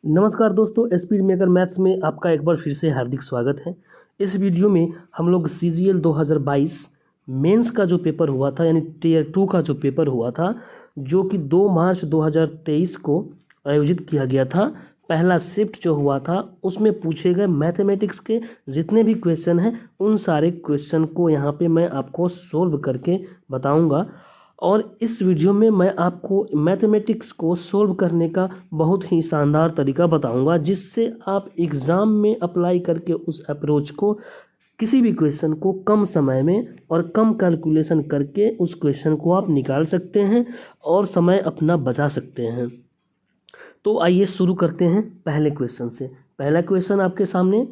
नमस्कार दोस्तों, speed maker maths में आपका एक बार फिर से हार्दिक स्वागत है। इस वीडियो में हम लोग CGL 2022 मेंस का जो पेपर हुआ था यानी टियर 2 का जो पेपर हुआ था, जो कि 2 मार्च 2023 को आयोजित किया गया था। पहला शिफ्ट जो हुआ था उसमें पूछे गए मैथमेटिक्स के जितने भी क्वेश्चन हैं उन सारे क्वेश्चन को यहाँ पे मैं आपको सोल्व करके बताऊँगा। और इस वीडियो में मैं आपको मैथमेटिक्स को सोल्व करने का बहुत ही शानदार तरीका बताऊंगा, जिससे आप एग्ज़ाम में अप्लाई करके उस अप्रोच को किसी भी क्वेश्चन को कम समय में और कम कैलकुलेशन करके उस क्वेश्चन को आप निकाल सकते हैं और समय अपना बचा सकते हैं। तो आइए शुरू करते हैं पहले क्वेश्चन से। पहला क्वेश्चन आपके सामने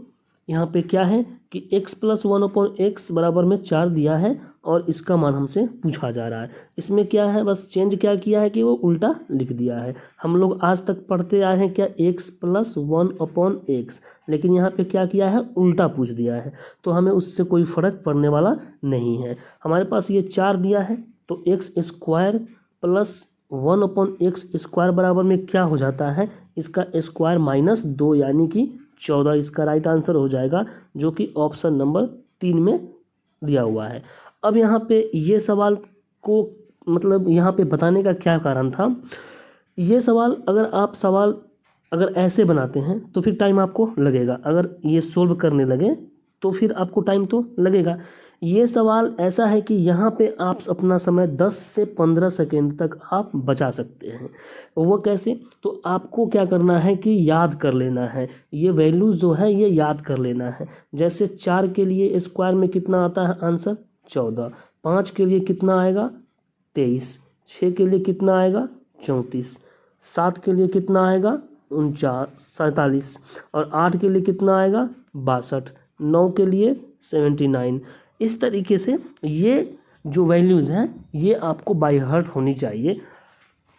यहाँ पे क्या है कि x + 1/x बराबर में 4 दिया है और इसका मान हमसे पूछा जा रहा है। इसमें क्या है, बस चेंज क्या किया है कि वो उल्टा लिख दिया है। हम लोग आज तक पढ़ते आए हैं क्या x + 1/x, लेकिन यहाँ पे क्या किया है, उल्टा पूछ दिया है। तो हमें उससे कोई फ़र्क पड़ने वाला नहीं है। हमारे पास ये 4 दिया है तो x² + 1/x² बराबर में क्या हो जाता है, इसका स्क्वायर -2 यानी कि 14 इसका राइट आंसर हो जाएगा, जो कि ऑप्शन नंबर 3 में दिया हुआ है। अब यहाँ पे ये सवाल को मतलब यहाँ पे बताने का क्या कारण था, ये सवाल अगर ऐसे बनाते हैं तो फिर टाइम आपको लगेगा, अगर ये सोल्व करने लगे तो फिर आपको टाइम तो लगेगा। ये सवाल ऐसा है कि यहाँ पे आप अपना समय 10 से 15 सेकेंड तक आप बचा सकते हैं। वो कैसे, तो आपको क्या करना है कि याद कर लेना है, ये वैल्यूज़ जो है ये याद कर लेना है। जैसे 4 के लिए स्क्वायर में कितना आता है आंसर 14, 5 के लिए कितना आएगा 23, 6 के लिए कितना आएगा 34, 7 के लिए कितना आएगा 47 और 8 के लिए कितना आएगा 62, 9 के लिए 79। इस तरीके से ये जो वैल्यूज़ हैं ये आपको बाय हार्ट होनी चाहिए।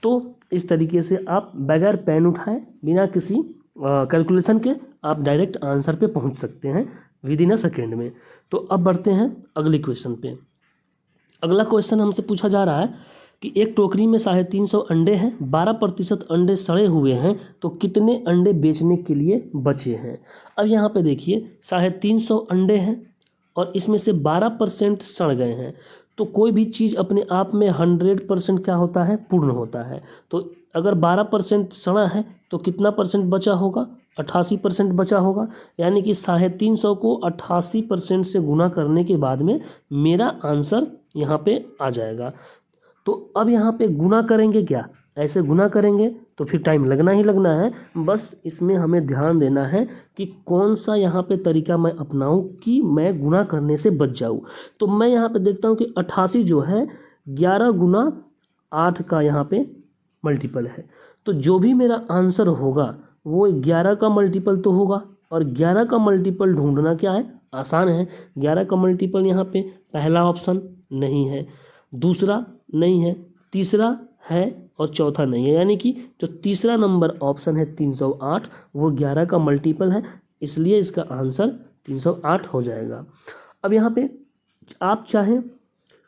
तो इस तरीके से आप बगैर पेन उठाए बिना किसी कैलकुलेशन के आप डायरेक्ट आंसर पे पहुंच सकते हैं विदिन अ सेकेंड में। तो अब बढ़ते हैं अगले क्वेश्चन पे। अगला क्वेश्चन हमसे पूछा जा रहा है कि एक टोकरी में 350 अंडे हैं, 12% अंडे सड़े हुए हैं, तो कितने अंडे बेचने के लिए बचे हैं। अब यहाँ पे देखिए 350 अंडे हैं और इसमें से 12% सड़ गए हैं। तो कोई भी चीज़ अपने आप में 100% क्या होता है, पूर्ण होता है। तो अगर 12% सड़ा है तो कितना परसेंट बचा होगा, 88% बचा होगा। यानी कि 350 को 88% से गुना करने के बाद में मेरा आंसर यहाँ पे आ जाएगा। तो अब यहाँ पे गुना करेंगे, क्या ऐसे गुना करेंगे तो फिर टाइम लगना ही लगना है। बस इसमें हमें ध्यान देना है कि कौन सा यहाँ पे तरीका मैं अपनाऊं कि मैं गुना करने से बच जाऊं। तो मैं यहाँ पे देखता हूँ कि 88 जो है 11 गुना 8 का यहाँ पे मल्टीपल है। तो जो भी मेरा आंसर होगा वो 11 का मल्टीपल तो होगा, और 11 का मल्टीपल ढूंढना क्या है, आसान है। 11 का मल्टीपल यहाँ पे पहला ऑप्शन नहीं है, दूसरा नहीं है, तीसरा है और चौथा नहीं है। यानी कि जो तीसरा नंबर ऑप्शन है 308 वो 11 का मल्टीपल है, इसलिए इसका आंसर 308 हो जाएगा। अब यहाँ पे आप चाहें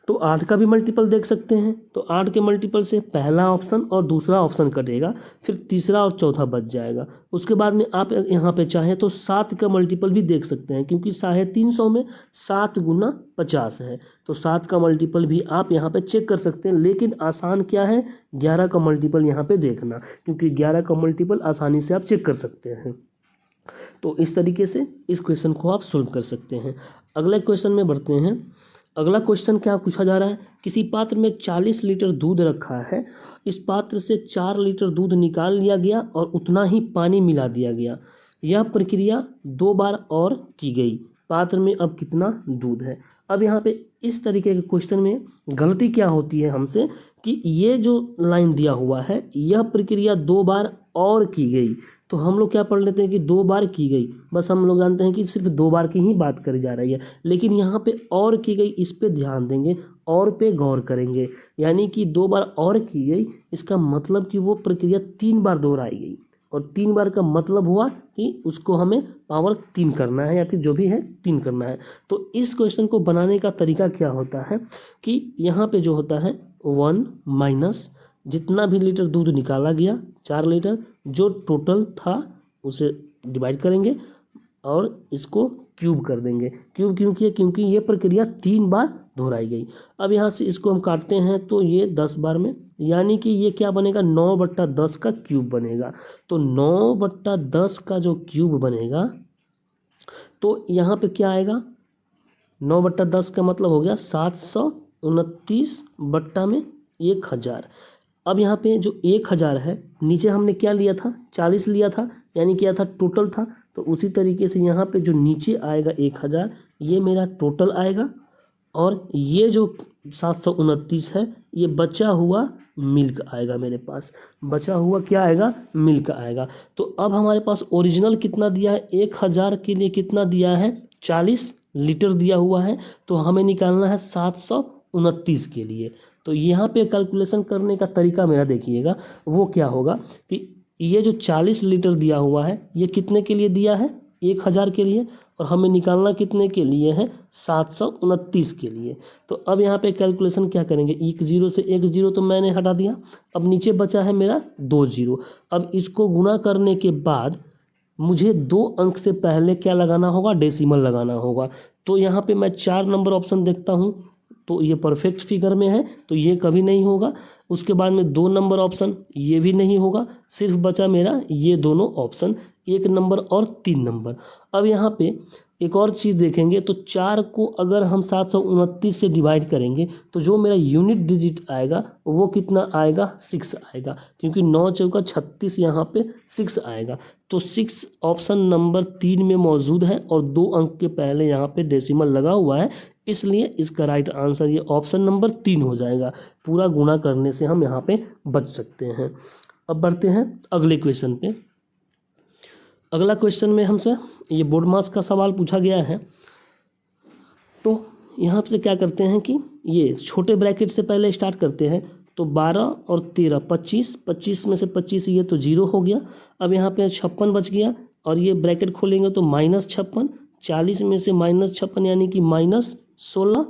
तो 8 का भी मल्टीपल देख सकते हैं। तो 8 के मल्टीपल से पहला ऑप्शन और दूसरा ऑप्शन कटेगा, फिर तीसरा और चौथा बच जाएगा। उसके बाद में आप यहाँ पे चाहें तो 7 का मल्टीपल भी देख सकते हैं, क्योंकि 350 में 7 गुना 50 है। तो 7 का मल्टीपल भी आप यहाँ पे चेक कर सकते हैं, लेकिन आसान क्या है 11 का मल्टीपल यहाँ पे देखना, क्योंकि 11 का मल्टीपल आसानी से आप चेक कर सकते हैं। तो इस तरीके से इस क्वेश्चन को आप सोल्व कर सकते हैं। अगले क्वेश्चन में बढ़ते हैं। अगला क्वेश्चन क्या पूछा जा रहा है, किसी पात्र में 40 लीटर दूध रखा है, इस पात्र से 4 लीटर दूध निकाल लिया गया और उतना ही पानी मिला दिया गया। यह प्रक्रिया 2 बार और की गई, पात्र में अब कितना दूध है। अब यहाँ पे इस तरीके के क्वेश्चन में गलती क्या होती है हमसे कि ये जो लाइन दिया हुआ है, यह प्रक्रिया 2 बार और की गई, तो हम लोग क्या पढ़ लेते हैं कि 2 बार की गई, बस हम लोग जानते हैं कि सिर्फ 2 बार की ही बात करी जा रही है। लेकिन यहाँ पे और की गई, इस पे ध्यान देंगे और पे गौर करेंगे। यानी कि 2 बार और की गई, इसका मतलब कि वो प्रक्रिया 3 बार दोहराई गई, और 3 बार का मतलब हुआ कि उसको हमें पावर 3 करना है, या फिर जो भी है 3 करना है। तो इस क्वेश्चन को बनाने का तरीका क्या होता है कि यहाँ पे जो होता है 1 - जितना भी लीटर दूध निकाला गया 4 लीटर, जो टोटल था उसे डिवाइड करेंगे और इसको क्यूब कर देंगे। क्यूब क्यों किया? क्योंकि ये प्रक्रिया 3 बार दोहराई गई। अब यहाँ से इसको हम काटते हैं तो ये 10 बार में, यानी कि ये क्या बनेगा? 9/10 का क्यूब बनेगा। तो 9/10 का जो क्यूब बनेगा तो यहाँ पे क्या आएगा? 9/10 का मतलब हो गया 729 बट्टा में 1000। अब यहाँ पे जो 1000 है, नीचे हमने क्या लिया था? 40 लिया था, यानी क्या था? टोटल था। तो उसी तरीके से यहाँ पे जो नीचे आएगा 1000, ये मेरा टोटल आएगा, और ये जो 729 है ये बचा हुआ मिल्क आएगा मेरे पास। बचा हुआ क्या आएगा? मिल्क आएगा। तो अब हमारे पास ओरिजिनल कितना दिया है? 1000 के लिए कितना दिया है? 40 लीटर दिया हुआ है। तो हमें निकालना है 729 के लिए। तो यहाँ पे कैलकुलेशन करने का तरीका मेरा देखिएगा, वो क्या होगा कि ये जो 40 लीटर दिया हुआ है ये कितने के लिए दिया है? 1000 के लिए, और हमें निकालना कितने के लिए है? 729 के लिए। तो अब यहाँ पे कैलकुलेशन क्या करेंगे? एक जीरो से एक जीरो तो मैंने हटा दिया, अब नीचे बचा है मेरा 2 जीरो। अब इसको गुणा करने के बाद मुझे 2 अंक से पहले क्या लगाना होगा? डेसिमल लगाना होगा। तो यहाँ पे मैं 4 नंबर ऑप्शन देखता हूँ, तो ये परफेक्ट फिगर में है, तो ये कभी नहीं होगा। उसके बाद में 2 नंबर ऑप्शन, ये भी नहीं होगा। सिर्फ बचा मेरा ये दोनों ऑप्शन, 1 नंबर और 3 नंबर। अब यहाँ पे एक और चीज़ देखेंगे, तो 4 को अगर हम 729 से डिवाइड करेंगे तो जो मेरा यूनिट डिजिट आएगा वो कितना आएगा? 6 आएगा, क्योंकि 9 चौका 36, यहाँ पे 6 आएगा। तो 6 ऑप्शन नंबर 3 में मौजूद है, और 2 अंक के पहले यहाँ पे डेसिमल लगा हुआ है, इसलिए इसका राइट आंसर ये ऑप्शन नंबर 3 हो जाएगा। पूरा गुणा करने से हम यहाँ पे बच सकते हैं। अब बढ़ते हैं अगले क्वेश्चन पे। अगला क्वेश्चन में हमसे ये बोर्ड मास का सवाल पूछा गया है। तो यहाँ से क्या करते हैं कि ये छोटे ब्रैकेट से पहले स्टार्ट करते हैं। तो 12 और 13 25, 25 में से 25 ये तो 0 हो गया। अब यहाँ पे 56 बच गया, और ये ब्रैकेट खोलेंगे तो -56, 40 में से -56 यानी कि -16,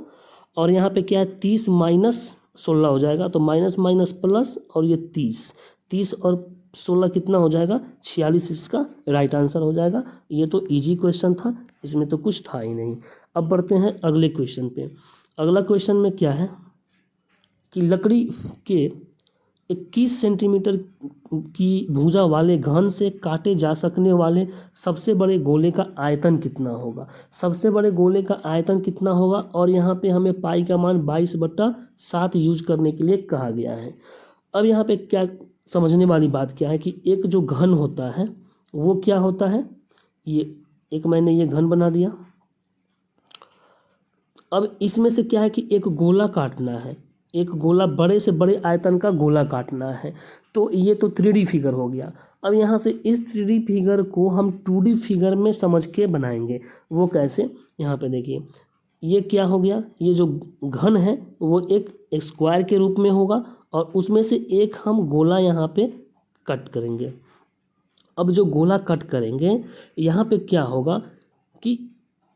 और यहाँ पे क्या है? 30 -16 हो जाएगा, तो माइनस माइनस प्लस, और ये 30 और 16 कितना हो जाएगा? 46 इसका राइट आंसर हो जाएगा। ये तो इजी क्वेश्चन था, इसमें तो कुछ था ही नहीं। अब बढ़ते हैं अगले क्वेश्चन पे। अगला क्वेश्चन में क्या है कि लकड़ी के 21 सेंटीमीटर की भुजा वाले घन से काटे जा सकने वाले सबसे बड़े गोले का आयतन कितना होगा? सबसे बड़े गोले का आयतन कितना होगा? और यहाँ पे हमें पाई का मान 22/7 यूज करने के लिए कहा गया है। अब यहाँ पे क्या समझने वाली बात क्या है कि एक जो घन होता है वो क्या होता है? ये एक मैंने ये घन बना दिया। अब इसमें से क्या है कि एक गोला काटना है, एक गोला, बड़े से बड़े आयतन का गोला काटना है। तो ये तो 3D फिगर हो गया। अब यहाँ से इस 3D फिगर को हम 2D फिगर में समझ के बनाएंगे। वो कैसे? यहाँ पे देखिए, ये क्या हो गया? ये जो घन है वो एक स्क्वायर के रूप में होगा, और उसमें से एक हम गोला यहाँ पे कट करेंगे। अब जो गोला कट करेंगे, यहाँ पे क्या होगा कि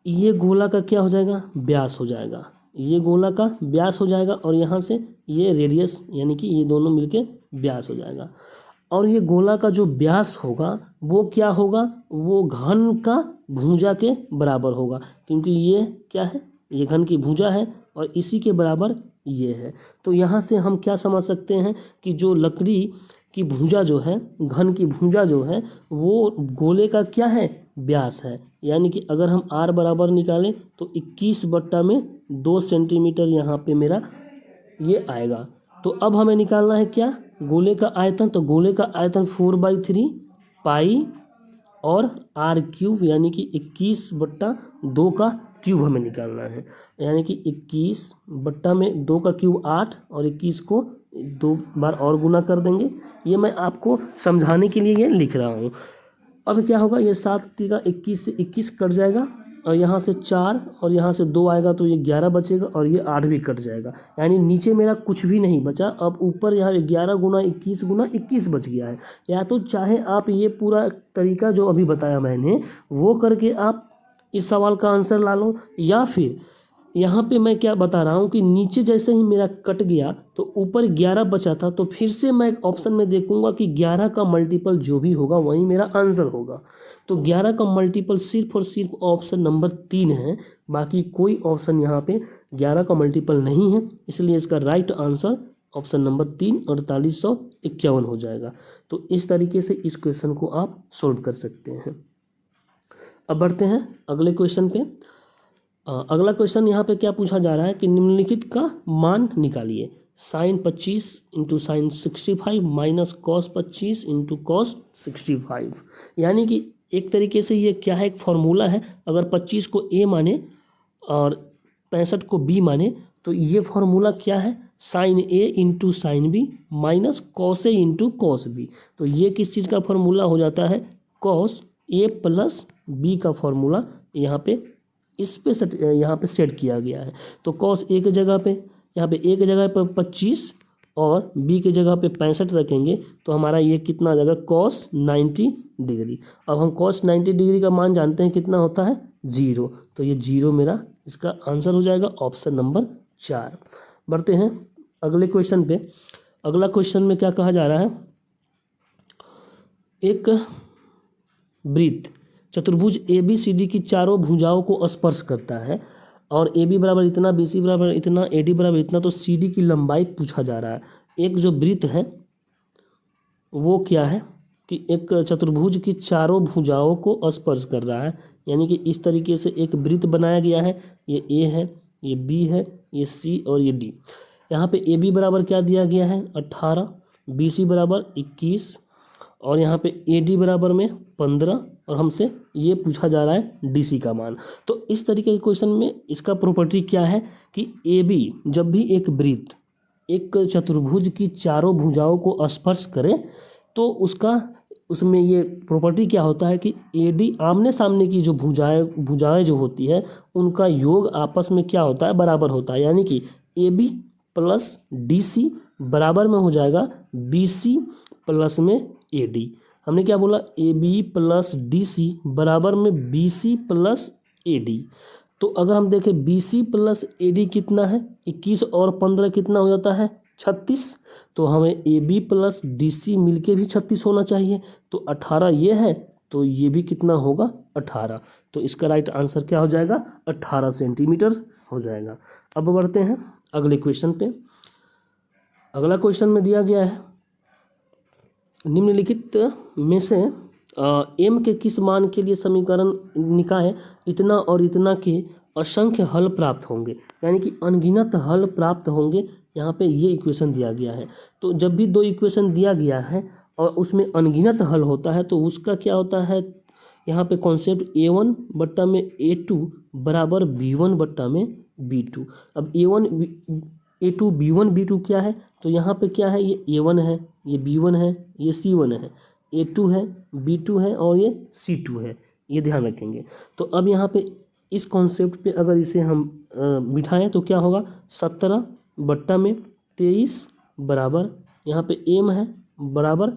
ये गोला का क्या हो जाएगा? व्यास हो जाएगा। ये गोला का व्यास हो जाएगा, और यहाँ से ये रेडियस, यानी कि ये दोनों मिलके व्यास हो जाएगा। और ये गोला का जो व्यास होगा वो क्या होगा? वो घन का भुजा के बराबर होगा, क्योंकि ये क्या है? ये घन की भुजा है, और इसी के बराबर ये है। तो यहाँ से हम क्या समझ सकते हैं कि जो लकड़ी की भुजा जो है, घन की भुजा जो है, वो गोले का क्या है? व्यास है। यानी कि अगर हम r बराबर निकालें तो 21/2 सेंटीमीटर यहाँ पे मेरा ये आएगा। तो अब हमें निकालना है क्या? गोले का आयतन। तो गोले का आयतन 4/3 पाई और r³ यानी कि 21/2 का क्यूब हमें निकालना है। यानी कि 21/2 का क्यूब 8, और 21 को 2 बार और गुना कर देंगे। ये मैं आपको समझाने के लिए ये लिख रहा हूँ। अब क्या होगा? ये 7×21 से 21 कट जाएगा, और यहाँ से 4 और यहाँ से 2 आएगा तो ये 11 बचेगा, और ये 8 भी कट जाएगा। यानी नीचे मेरा कुछ भी नहीं बचा। अब ऊपर यहाँ 11 गुना 21 गुना 21 बच गया है। या तो चाहे आप ये पूरा तरीका जो अभी बताया मैंने वो करके आप इस सवाल का आंसर ला लो, या फिर यहाँ पे मैं क्या बता रहा हूँ कि नीचे जैसे ही मेरा कट गया तो ऊपर 11 बचा था, तो फिर से मैं ऑप्शन में देखूंगा कि 11 का मल्टीपल जो भी होगा वही मेरा आंसर होगा। तो 11 का मल्टीपल सिर्फ और सिर्फ ऑप्शन नंबर 3 है, बाकी कोई ऑप्शन यहाँ पे 11 का मल्टीपल नहीं है, इसलिए इसका राइट आंसर ऑप्शन नंबर 3 4851 हो जाएगा। तो इस तरीके से इस क्वेश्चन को आप सोल्व कर सकते हैं। अब बढ़ते हैं अगले क्वेश्चन पे। अगला क्वेश्चन यहाँ पे क्या पूछा जा रहा है कि निम्नलिखित का मान निकालिए। Sine 25 into sine 65 minus cos 25 into cos 65। यानी कि एक तरीके से ये क्या है, एक फॉर्मूला है। अगर 25 को ए माने और 65 को बी माने तो ये फॉर्मूला क्या है, sine A into sine B minus cos A into cos B. तो ये किस चीज़ का फॉर्मूला हो जाता है, कॉस ए प्लस बी का फॉर्मूला यहाँ पे इस पे यहाँ पे सेट किया गया है। तो कॉस ए के जगह पे यहाँ पे ए के जगह पे 25 और बी के जगह पे 65 रखेंगे तो हमारा ये कितना आ जाएगा, कॉस 90 डिग्री। अब हम कॉस 90 डिग्री का मान जानते हैं कितना होता है, 0। तो ये 0 मेरा इसका आंसर हो जाएगा ऑप्शन नंबर 4। बढ़ते हैं अगले क्वेश्चन पे। अगला क्वेश्चन में क्या कहा जा रहा है, एक वृत्त चतुर्भुज ए बी सी डी की चारों भुजाओं को स्पर्श करता है और ए बी बराबर इतना, बी सी बराबर इतना, ए डी बराबर इतना। तो सी डी की लंबाई पूछा जा रहा है। एक जो वृत्त है वो क्या है कि एक चतुर्भुज की चारों भुजाओं को स्पर्श कर रहा है, यानी कि इस तरीके से एक वृत्त बनाया गया है। ये ए है, ये बी है, ये सी और ये डी। यहाँ पे ए बी बराबर क्या दिया गया है, 18, बी सी बराबर 21 और यहाँ पे ए डी बराबर में 15 और हमसे ये पूछा जा रहा है डी सी का मान। तो इस तरीके के क्वेश्चन में इसका प्रॉपर्टी क्या है कि ए बी जब भी एक वृत्त एक चतुर्भुज की चारों भुजाओं को स्पर्श करे तो उसमें ये प्रॉपर्टी क्या होता है कि ए डी आमने सामने की जो भुजाएं जो होती है उनका योग आपस में क्या होता है, बराबर होता है। यानी कि A B plus D C बराबर में हो जाएगा बी सी प्लस में ए डी। हमने क्या बोला, A B plus D C बराबर में B C plus A D. तो अगर हम देखें B C plus A D कितना है, 21 और 15 कितना हो जाता है, 36। तो हमें A B plus D C मिल के भी 36 होना चाहिए। तो 18 ये है तो ये भी कितना होगा, 18। तो इसका राइट आंसर क्या हो जाएगा, 18 सेंटीमीटर हो जाएगा। अब बढ़ते हैं अगले क्वेश्चन पे। अगला क्वेश्चन में दिया गया है निम्नलिखित में से एम के किस मान के लिए समीकरण निकाय इतना और इतना के असंख्य हल प्राप्त होंगे, यानी कि अनगिनत हल प्राप्त होंगे। यहाँ पे ये इक्वेशन दिया गया है। तो जब भी दो इक्वेशन दिया गया है और उसमें अनगिनत हल होता है तो उसका क्या होता है, यहाँ पे कॉन्सेप्ट A1 बट्टा में A2 बराबर B1 बट्टा में B2। अब A2 B1 B2 क्या है, तो यहाँ पे क्या है, ये A1 है, ये B1 है, ये C1 है, A2 है, B2 है और ये C2 है, ये ध्यान रखेंगे। तो अब यहाँ पे इस कॉन्सेप्ट पे अगर इसे हम बिठाएं तो क्या होगा, 17 बट्टा में 23 बराबर यहाँ पे एम है बराबर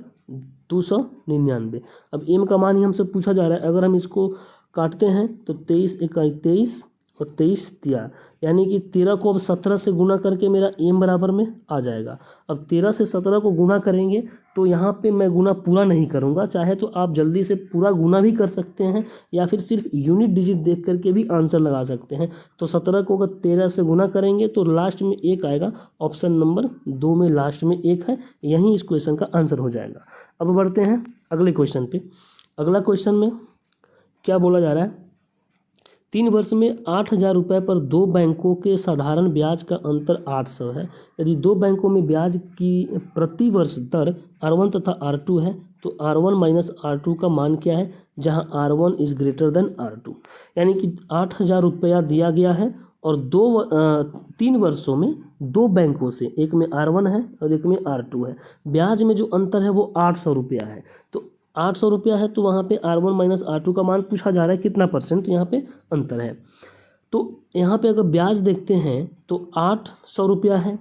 299। अब एम का मान ही हमसे पूछा जा रहा है। अगर हम इसको काटते हैं तो 23 इकाई 23 और 23 तिया, यानी कि 13 को अब 17 से गुना करके मेरा एम बराबर में आ जाएगा। अब 13 से 17 को गुना करेंगे तो यहाँ पे मैं गुना पूरा नहीं करूँगा, चाहे तो आप जल्दी से पूरा गुना भी कर सकते हैं या फिर सिर्फ यूनिट डिजिट देख करके भी आंसर लगा सकते हैं। तो 17 को अगर 13 से गुना करेंगे तो लास्ट में 1 आएगा, ऑप्शन नंबर 2 में लास्ट में 1 है, यही इस क्वेश्चन का आंसर हो जाएगा। अब बढ़ते हैं अगले क्वेश्चन पे। अगला क्वेश्चन में क्या बोला जा रहा है, 3 वर्ष में 8,000 रुपये पर 2 बैंकों के साधारण ब्याज का अंतर 800 है। यदि 2 बैंकों में ब्याज की प्रति वर्ष दर R1 तथा R2 है तो R1 माइनस R2 का मान क्या है, जहां R1 is greater than R2। यानी कि 8,000 रुपया दिया गया है और 3 वर्षों में 2 बैंकों से, एक में R1 है और एक में R2 है, ब्याज में जो अंतर है वो 800 रुपया है। तो 800 रुपया है तो वहाँ पे R1 माइनस R2 का मान पूछा जा रहा है, कितना परसेंट यहाँ पे अंतर है। तो यहाँ पे अगर ब्याज देखते हैं तो 800 रुपया है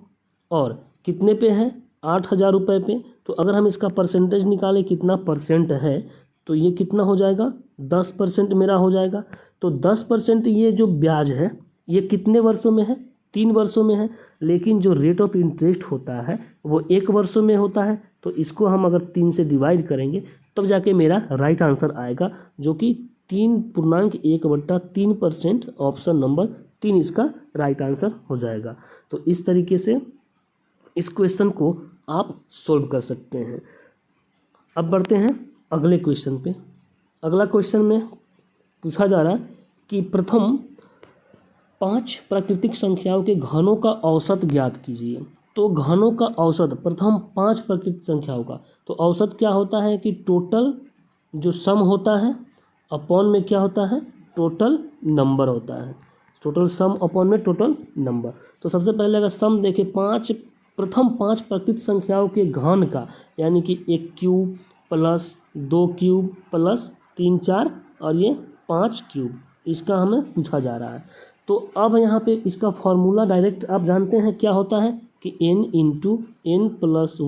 और कितने पे है, 8,000 रुपये पे। तो अगर हम इसका परसेंटेज निकालें कितना परसेंट है तो ये कितना हो जाएगा, 10% मेरा हो जाएगा। तो 10% ये जो ब्याज है ये कितने वर्षों में है? 3 वर्षों में है, लेकिन जो रेट ऑफ इंटरेस्ट होता है वो 1 वर्षों में होता है। तो इसको हम अगर 3 से डिवाइड करेंगे तब जाके मेरा राइट आंसर आएगा, जो कि 3.1/3%। ऑप्शन नंबर 3 इसका राइट आंसर हो जाएगा। तो इस तरीके से इस क्वेश्चन को आप सॉल्व कर सकते हैं। अब बढ़ते हैं अगले क्वेश्चन पे। अगला क्वेश्चन में पूछा जा रहा है कि प्रथम 5 प्राकृतिक संख्याओं के घनों का औसत ज्ञात कीजिए। तो घनों का औसत, प्रथम 5 प्राकृतिक संख्याओं का, तो औसत क्या होता है कि टोटल जो सम होता है अपॉन में क्या होता है? टोटल नंबर होता है। टोटल सम अपॉन में टोटल नंबर। तो सबसे पहले अगर सम देखें, प्रथम 5 प्राकृतिक संख्याओं के घन का, यानी कि 1 क्यूब प्लस 2 क्यूब प्लस 3 4 और ये 5 क्यूब, इसका हमें पूछा जा रहा है। तो अब यहाँ पे इसका फॉर्मूला डायरेक्ट आप जानते हैं क्या होता है कि n इंटू n प्लस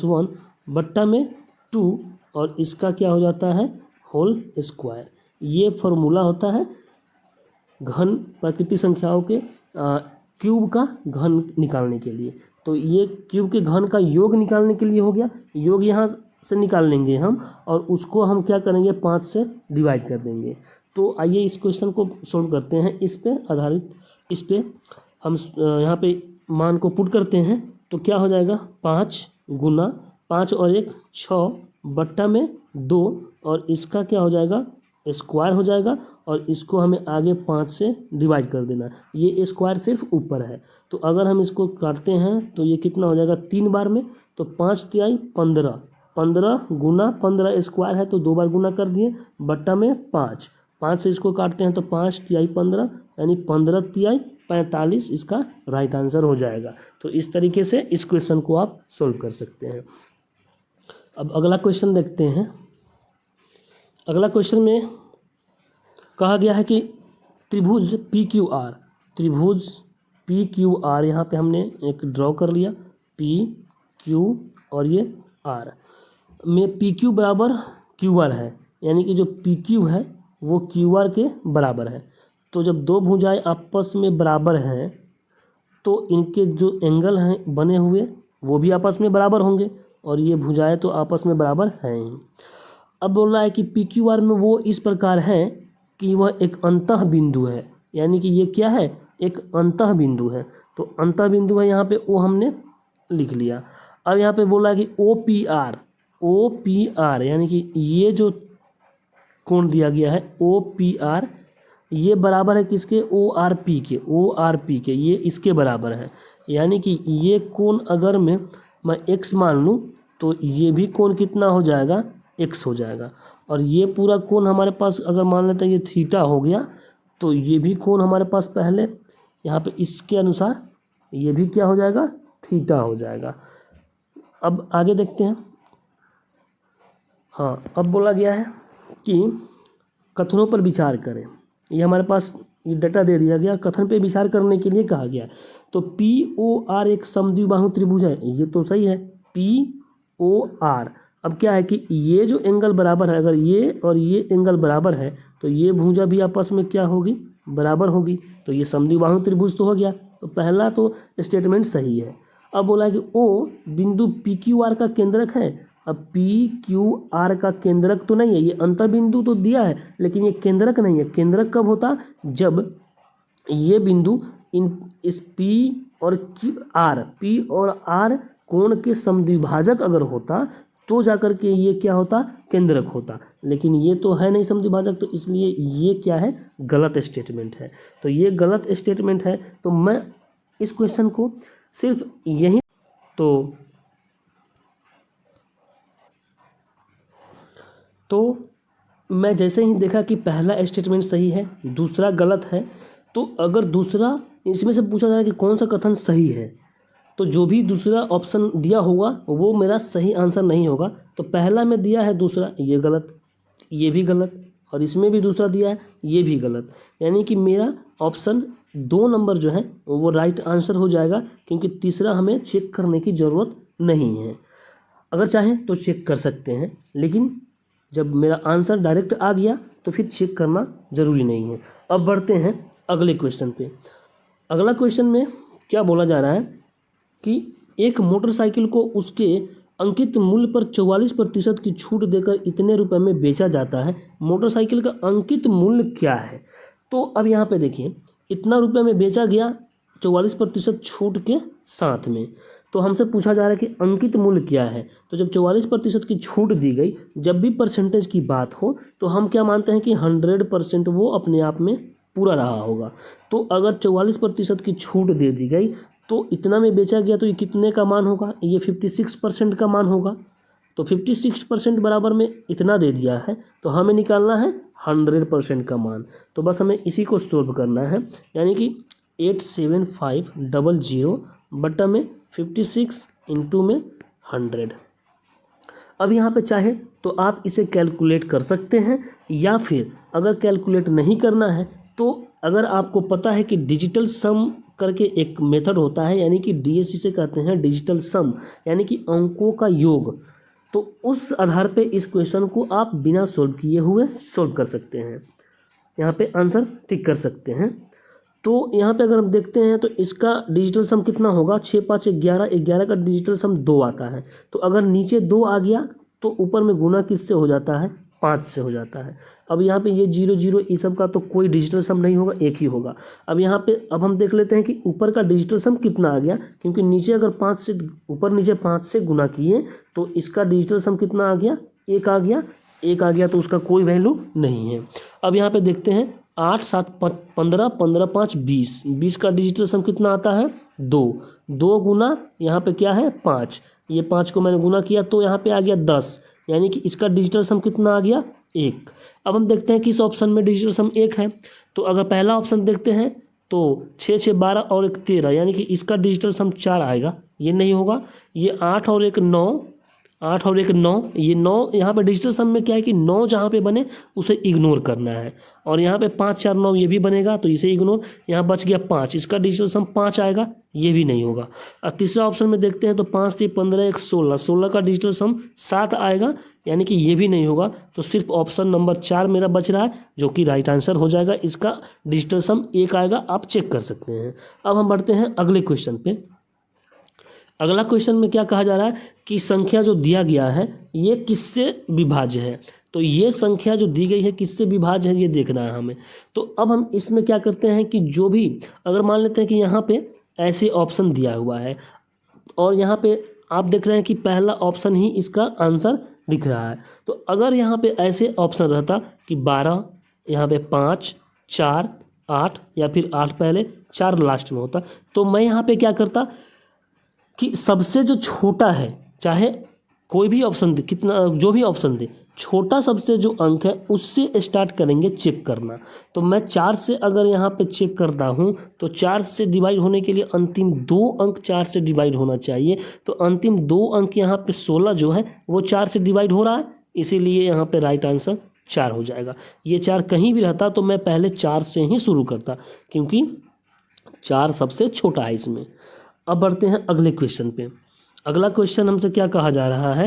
1 बट्टा में 2 और इसका क्या हो जाता है? Whole square. ये फॉर्मूला होता है घन प्राकृतिक संख्याओं के क्यूब का घन निकालने के लिए। तो ये क्यूब के घन का योग निकालने के लिए हो गया। योग यहाँ से निकाल लेंगे हम और उसको हम क्या करेंगे? 5 से डिवाइड कर देंगे। तो आइए इस क्वेश्चन को सोल्व करते हैं। इस पे आधारित, इस पे हम यहाँ पे मान को पुट करते हैं तो क्या हो जाएगा? 5 गुना 5 और 1 6 बट्टा में 2 और इसका क्या हो जाएगा? स्क्वायर हो जाएगा और इसको हमें आगे 5 से डिवाइड कर देना। ये स्क्वायर सिर्फ ऊपर है, तो अगर हम इसको काटते हैं तो ये कितना हो जाएगा? 3 बार में, तो 5 तिहाई 15, 15 गुना 15 स्क्वायर है तो 2 बार गुना कर दिए, बट्टा में 5 से इसको काटते हैं तो 5 तिहाई 15 यानी 15 तिहाई 45 इसका राइट आंसर हो जाएगा। तो इस तरीके से इस क्वेश्चन को आप सोल्व कर सकते हैं। अब अगला क्वेश्चन देखते हैं। अगला क्वेश्चन में कहा गया है कि त्रिभुज पी क्यू आर, यहाँ पे हमने एक ड्रॉ कर लिया, पी क्यू और ये आर में पी क्यू बराबर क्यू आर है, यानी कि जो पी क्यू है वो क्यू आर के बराबर है। तो जब दो भुजाएं आपस में बराबर हैं तो इनके जो एंगल हैं बने हुए वो भी आपस में बराबर होंगे और ये भुजाएं तो आपस में बराबर हैं ही। अब बोल रहा है कि पी क्यू आर में वो इस प्रकार है कि वह एक अंतः बिंदु है, यानी कि ये क्या है? एक अंतः बिंदु है। तो अंतः बिंदु है, यहाँ पे ओ हमने लिख लिया। अब यहाँ पे बोला है कि ओ पी आर यानी कि ये जो कोण दिया गया है ओ पी आर, ये बराबर है किसके? ओ आर पी के, ये इसके बराबर है। यानी कि ये कोण अगर मैं x मान लूँ तो ये भी कोण कितना हो जाएगा? x हो जाएगा। और ये पूरा कोण हमारे पास अगर मान लेते हैं ये थीटा हो गया, तो ये भी कोण हमारे पास पहले यहाँ पे इसके अनुसार ये भी क्या हो जाएगा? थीटा हो जाएगा। अब आगे देखते हैं। हाँ, अब बोला गया है कि कथनों पर विचार करें। ये हमारे पास ये डाटा दे दिया गया, कथन पे विचार करने के लिए कहा गया। तो पी ओ आर एक समद्विबाहु त्रिभुज है, ये तो सही है, पी ओ आर। अब क्या है कि ये जो एंगल बराबर है, अगर ये और ये एंगल बराबर है तो ये भुजा भी आपस में क्या होगी? बराबर होगी। तो ये समद्विबाहु त्रिभुज तो हो गया। तो पहला तो स्टेटमेंट सही है। अब बोला है कि ओ बिंदु पी क्यू आर का केंद्रक है। अब पी क्यू आर का केंद्रक तो नहीं है, ये अंतर बिंदु तो दिया है लेकिन ये केंद्रक नहीं है। केंद्रक कब होता? जब ये बिंदु इस पी और आर कोण के समद्विभाजक अगर होता तो जाकर के ये क्या होता? केंद्रक होता। लेकिन ये तो है नहीं समद्विभाजक, तो इसलिए ये क्या है? गलत स्टेटमेंट है। तो ये गलत स्टेटमेंट है। तो मैं इस क्वेश्चन को सिर्फ यही तो मैं जैसे ही देखा कि पहला स्टेटमेंट सही है, दूसरा गलत है, तो अगर दूसरा इसमें से पूछा जाए कि कौन सा कथन सही है, तो जो भी दूसरा ऑप्शन दिया होगा वो मेरा सही आंसर नहीं होगा। तो पहला में दिया है दूसरा, ये गलत, ये भी गलत, और इसमें भी दूसरा दिया है, ये भी गलत। यानी कि मेरा ऑप्शन 2 नंबर जो है वो राइट आंसर हो जाएगा, क्योंकि तीसरा हमें चेक करने की ज़रूरत नहीं है। अगर चाहें तो चेक कर सकते हैं, लेकिन जब मेरा आंसर डायरेक्ट आ गया तो फिर चेक करना ज़रूरी नहीं है। अब बढ़ते हैं अगले क्वेश्चन पे। अगला क्वेश्चन में क्या बोला जा रहा है कि एक मोटरसाइकिल को उसके अंकित मूल्य पर 44% की छूट देकर इतने रुपए में बेचा जाता है। मोटरसाइकिल का अंकित मूल्य क्या है? तो अब यहाँ पे देखिए, इतना रुपए में बेचा गया 44% छूट के साथ में। तो हमसे पूछा जा रहा है कि अंकित मूल्य क्या है। तो जब 44% की छूट दी गई, जब भी परसेंटेज की बात हो तो हम क्या मानते हैं कि 100% वो अपने आप में पूरा रहा होगा। तो अगर 44% की छूट दे दी गई तो इतना में बेचा गया, तो ये कितने का मान होगा? ये 56% का मान होगा। तो 56% बराबर में इतना दे दिया है, तो हमें निकालना है 100% का मान। तो बस हमें इसी को सोल्व करना है, यानी कि 87500 बटा में 56 इंटू में 100। अब यहाँ पे चाहे तो आप इसे कैलकुलेट कर सकते हैं, या फिर अगर कैलकुलेट नहीं करना है तो अगर आपको पता है कि डिजिटल सम करके एक मेथड होता है, यानी कि डीएससी से कहते हैं डिजिटल सम, यानी कि अंकों का योग, तो उस आधार पे इस क्वेश्चन को आप बिना सोल्व किए हुए सोल्व कर सकते हैं, यहाँ पे आंसर टिक कर सकते हैं। तो यहाँ पे अगर हम देखते हैं तो इसका डिजिटल सम कितना होगा? 6 5 11, 11 का डिजिटल सम 2 आता है। तो अगर नीचे 2 आ गया तो ऊपर में गुना किससे हो जाता है? 5 से हो जाता है। अब यहाँ पे ये 0 0 इस सब का तो कोई डिजिटल सम नहीं होगा, एक ही होगा। अब यहाँ पे अब हम देख लेते हैं कि ऊपर का डिजिटल सम कितना आ गया, क्योंकि नीचे अगर 5 से ऊपर नीचे 5 से गुना किए तो इसका डिजिटल सम कितना आ गया? 1 आ गया। 1 आ गया तो उसका कोई वैल्यू नहीं है। अब यहाँ पे देखते हैं 8 7 15, 15 5 20, 20 का डिजिटल सम कितना आता है? 2। 2 गुना यहाँ पे क्या है? 5। ये 5 को मैंने गुना किया तो यहाँ पे आ गया 10, यानी कि इसका डिजिटल सम कितना आ गया? 1। अब हम देखते हैं कि इस ऑप्शन में डिजिटल सम 1 है। तो अगर पहला ऑप्शन देखते हैं तो 6 6 12 और 1 13, यानी कि इसका डिजिटल सम 4 आएगा, ये नहीं होगा। ये 8 और 1 9, 8 और 1 9, ये 9 यहाँ पे डिजिटल सम में क्या है कि 9 जहाँ पे बने उसे इग्नोर करना है। और यहाँ पे 5 4 9 ये भी बनेगा तो इसे इग्नोर। यहाँ बच गया 5, इसका डिजिटल सम 5 आएगा, ये भी नहीं होगा। और तीसरा ऑप्शन में देखते हैं तो 5 3 15 1 16, 16 का डिजिटल सम 7 आएगा, यानी कि ये भी नहीं होगा। तो सिर्फ ऑप्शन नंबर 4 मेरा बच रहा है, जो कि राइट आंसर हो जाएगा। इसका डिजिटल सम 1 आएगा, आप चेक कर सकते हैं। अब हम बढ़ते हैं अगले क्वेश्चन पे। अगला क्वेश्चन में क्या कहा जा रहा है कि संख्या जो दिया गया है ये किससे विभाज्य है। तो ये संख्या जो दी गई है किससे विभाज्य है, ये देखना है हमें। तो अब हम इसमें क्या करते हैं कि जो भी, अगर मान लेते हैं कि यहाँ पे ऐसे ऑप्शन दिया हुआ है और यहाँ पे आप देख रहे हैं कि पहला ऑप्शन ही इसका आंसर दिख रहा है। तो अगर यहाँ पे ऐसे ऑप्शन रहता कि 12, यहाँ पे 5 4 8, या फिर 8 पहले 4 लास्ट में होता, तो मैं यहाँ पे क्या करता कि सबसे जो छोटा है, चाहे कोई भी ऑप्शन दे, कितना जो भी ऑप्शन दे, छोटा सबसे जो अंक है उससे स्टार्ट करेंगे चेक करना। तो मैं 4 से अगर यहाँ पे चेक करता हूँ तो 4 से डिवाइड होने के लिए अंतिम 2 अंक 4 से डिवाइड होना चाहिए। तो अंतिम 2 अंक यहाँ पे 16 जो है वो 4 से डिवाइड हो रहा है, इसीलिए यहाँ पे राइट आंसर 4 हो जाएगा। ये 4 कहीं भी रहता तो मैं पहले 4 से ही शुरू करता, क्योंकि 4 सबसे छोटा है इसमें। अब बढ़ते हैं अगले क्वेश्चन पे। अगला क्वेश्चन हमसे क्या कहा जा रहा है?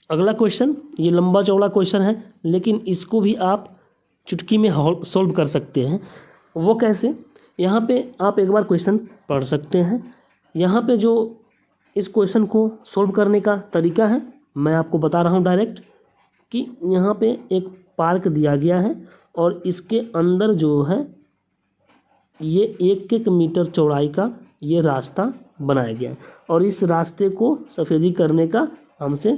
अगला क्वेश्चन ये लंबा चौड़ा क्वेश्चन है, लेकिन इसको भी आप चुटकी में सॉल्व कर सकते हैं। वो कैसे? यहाँ पे आप एक बार क्वेश्चन पढ़ सकते हैं। यहाँ पे जो इस क्वेश्चन को सॉल्व करने का तरीका है मैं आपको बता रहा हूँ डायरेक्ट, कि यहाँ पे एक पार्क दिया गया है और इसके अंदर जो है ये 1 मीटर चौड़ाई का ये रास्ता बनाया गया है, और इस रास्ते को सफ़ेदी करने का हमसे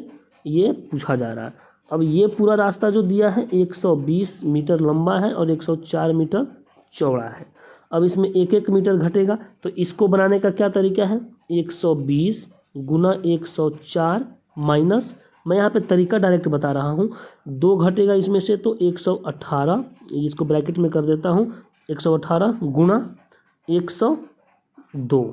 ये पूछा जा रहा है। अब ये पूरा रास्ता जो दिया है 120 मीटर लंबा है और 104 मीटर चौड़ा है। अब इसमें 1 मीटर घटेगा, तो इसको बनाने का क्या तरीका है? 120 गुना 104 माइनस, मैं यहाँ पे तरीका डायरेक्ट बता रहा हूँ, 2 घटेगा इसमें से तो 118, इसको ब्रैकेट में कर देता हूँ, 118 गुना 102।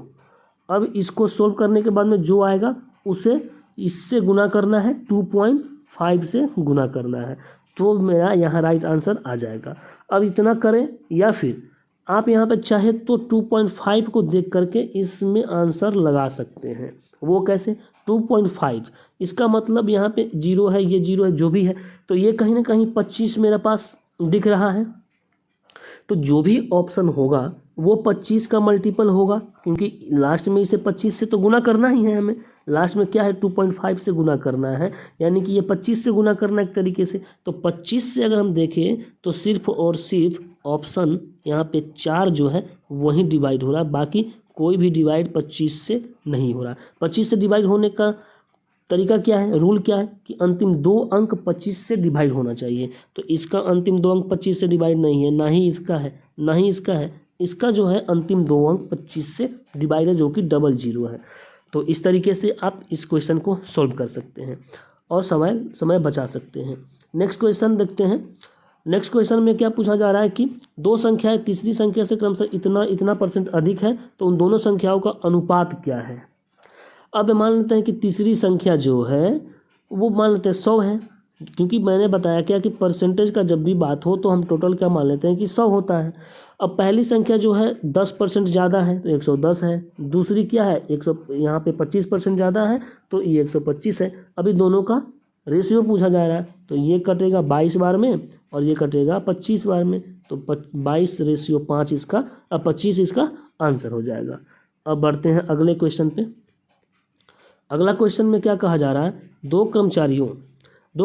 अब इसको सोल्व करने के बाद में जो आएगा उसे इससे गुना करना है, 2.5 से गुना करना है, तो मेरा यहाँ राइट आंसर आ जाएगा। अब इतना करें, या फिर आप यहाँ पे चाहे तो 2.5 को देख करके इसमें आंसर लगा सकते हैं। वो कैसे? 2.5 इसका मतलब यहाँ पे 0 है, ये 0 है, जो भी है, तो ये कहीं ना कहीं 25 मेरे पास दिख रहा है। तो जो भी ऑप्शन होगा वो 25 का मल्टीपल होगा, क्योंकि लास्ट में इसे 25 से तो गुना करना ही है हमें। लास्ट में क्या है, 2.5 से गुना करना है, यानी कि ये 25 से गुना करना एक तरीके से। तो 25 से अगर हम देखें तो सिर्फ और सिर्फ ऑप्शन यहाँ पे 4 जो है वही डिवाइड हो रहा है, बाकी कोई भी डिवाइड 25 से नहीं हो रहा। 25 से डिवाइड होने का तरीका क्या है, रूल क्या है कि अंतिम 2 अंक 25 से डिवाइड होना चाहिए। तो इसका अंतिम 2 अंक 25 से डिवाइड नहीं है, ना ही इसका है, ना ही इसका है। इसका जो है अंतिम 2 अंक 25 से डिवाइड है, जो कि 00 है। तो इस तरीके से आप इस क्वेश्चन को सॉल्व कर सकते हैं और समय बचा सकते हैं। नेक्स्ट क्वेश्चन देखते हैं। नेक्स्ट क्वेश्चन में क्या पूछा जा रहा है कि दो संख्याएं तीसरी संख्या से क्रमशः इतना % अधिक है, तो उन दोनों संख्याओं का अनुपात क्या है। अब मान लेते हैं कि तीसरी संख्या जो है वो मान लेते हैं 100 है, क्योंकि मैंने बताया क्या कि परसेंटेज का जब भी बात हो तो हम टोटल क्या मान लेते हैं कि 100 होता है। अब पहली संख्या जो है 10% ज़्यादा है तो 110 है, दूसरी क्या है 100, यहाँ पे 25% ज़्यादा है तो ये 125 है। अभी दोनों का रेशियो पूछा जा रहा है, तो ये कटेगा 22 बार में और ये कटेगा 25 बार में, तो 22/5 इसका, अब 25 इसका आंसर हो जाएगा। अब बढ़ते हैं अगले क्वेश्चन पे। अगला क्वेश्चन में क्या कहा जा रहा है, दो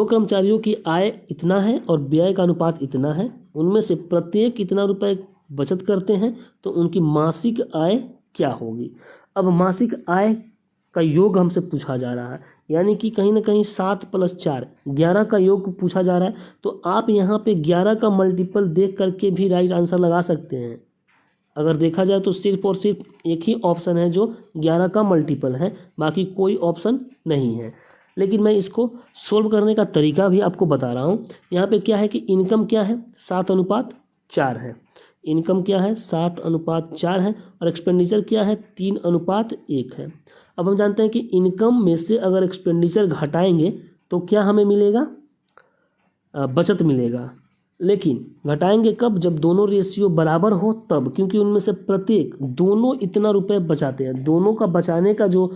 कर्मचारियों की आय इतना है और व्यय का अनुपात इतना है, उनमें से प्रत्येक इतना रुपए बचत करते हैं, तो उनकी मासिक आय क्या होगी। अब मासिक आय का योग हमसे पूछा जा रहा है, यानी कि कहीं ना कहीं 7 + 4 11 का योग पूछा जा रहा है। तो आप यहाँ पे 11 का मल्टीपल देख करके भी राइट आंसर लगा सकते हैं। अगर देखा जाए तो सिर्फ और सिर्फ एक ही ऑप्शन है जो 11 का मल्टीपल है, बाकी कोई ऑप्शन नहीं है। लेकिन मैं इसको सोल्व करने का तरीका भी आपको बता रहा हूँ। यहाँ पे क्या है कि इनकम क्या है 7:4 है, इनकम क्या है 7:4 है, और एक्सपेंडिचर क्या है 3:1 है। अब हम जानते हैं कि इनकम में से अगर एक्सपेंडिचर घटाएंगे तो क्या हमें मिलेगा, बचत मिलेगा। लेकिन घटाएंगे कब, जब दोनों रेशियो बराबर हो तब, क्योंकि उनमें से प्रत्येक दोनों इतना रुपए बचाते हैं, दोनों का बचाने का जो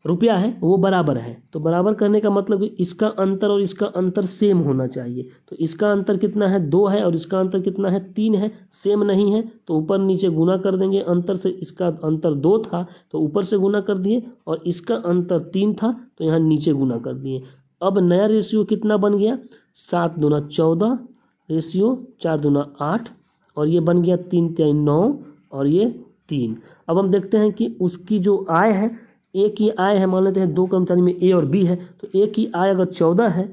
रुपया है वो बराबर है। तो बराबर करने का मतलब कि इसका अंतर और इसका अंतर सेम होना चाहिए। तो इसका अंतर कितना है 2 है और इसका अंतर कितना है 3 है, सेम नहीं है तो ऊपर नीचे गुना कर देंगे। अंतर से इसका अंतर 2 था तो ऊपर से गुना कर दिए, और इसका अंतर 3 था तो यहाँ नीचे गुना कर दिए। अब नया रेशियो कितना बन गया 7 दूना 14, रेशियो 4 दूना 8, और ये बन गया 3 × 9 और ये 3। अब हम देखते हैं कि उसकी जो आय है, ए की आय है, मान लेते हैं 2 कर्मचारी में ए और बी है, तो ए की आय अगर 14 है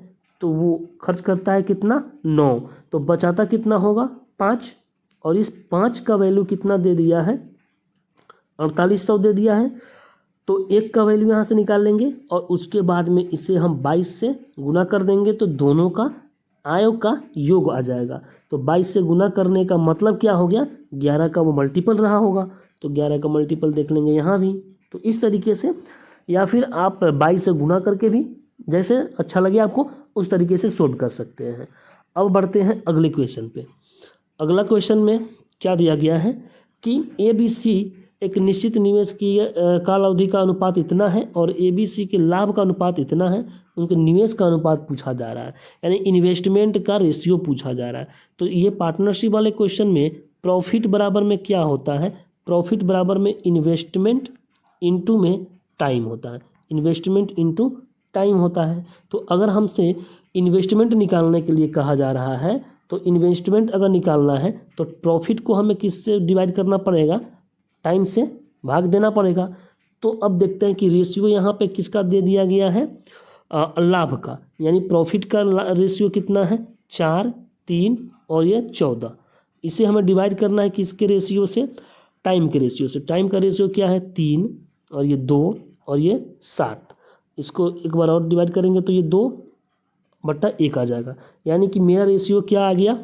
तो वो खर्च करता है कितना 9, तो बचाता कितना होगा 5, और इस 5 का वैल्यू कितना दे दिया है 4800 दे दिया है। तो 1 का वैल्यू यहाँ से निकाल लेंगे और उसके बाद में इसे हम 22 से गुना कर देंगे, तो दोनों का आयों का योग आ जाएगा। तो 22 से गुना करने का मतलब क्या हो गया 11 का वो मल्टीपल रहा होगा, तो 11 का मल्टीपल देख लेंगे यहाँ भी। तो इस तरीके से, या फिर आप 22 से गुना करके भी, जैसे अच्छा लगे आपको उस तरीके से सोल्व कर सकते हैं। अब बढ़ते हैं अगले क्वेश्चन पे। अगला क्वेश्चन में क्या दिया गया है कि ABC एक निश्चित निवेश की काल अवधि का अनुपात इतना है और ABC के लाभ का अनुपात इतना है, उनके निवेश का अनुपात पूछा जा रहा है, यानी इन्वेस्टमेंट का रेशियो पूछा जा रहा है। तो ये पार्टनरशिप वाले क्वेश्चन में प्रॉफिट बराबर में क्या होता है, प्रॉफिट बराबर में इन्वेस्टमेंट इनटू में टाइम होता है, इन्वेस्टमेंट इनटू टाइम होता है। तो अगर हमसे इन्वेस्टमेंट निकालने के लिए कहा जा रहा है, तो इन्वेस्टमेंट अगर निकालना है तो प्रॉफिट को हमें किससे डिवाइड करना पड़ेगा, टाइम से भाग देना पड़ेगा। तो अब देखते हैं कि रेशियो यहाँ पे किसका दे दिया गया है, लाभ का, यानी प्रॉफिट का रेशियो कितना है 4, 3 और ये 14। इसे हमें डिवाइड करना है किसके रेशियो से, टाइम के रेशियो से। टाइम का रेशियो क्या है 3 और ये 2 और ये 7। इसको एक बार और डिवाइड करेंगे तो ये 2/1 आ जाएगा, यानी कि मेरा रेशियो क्या आ गया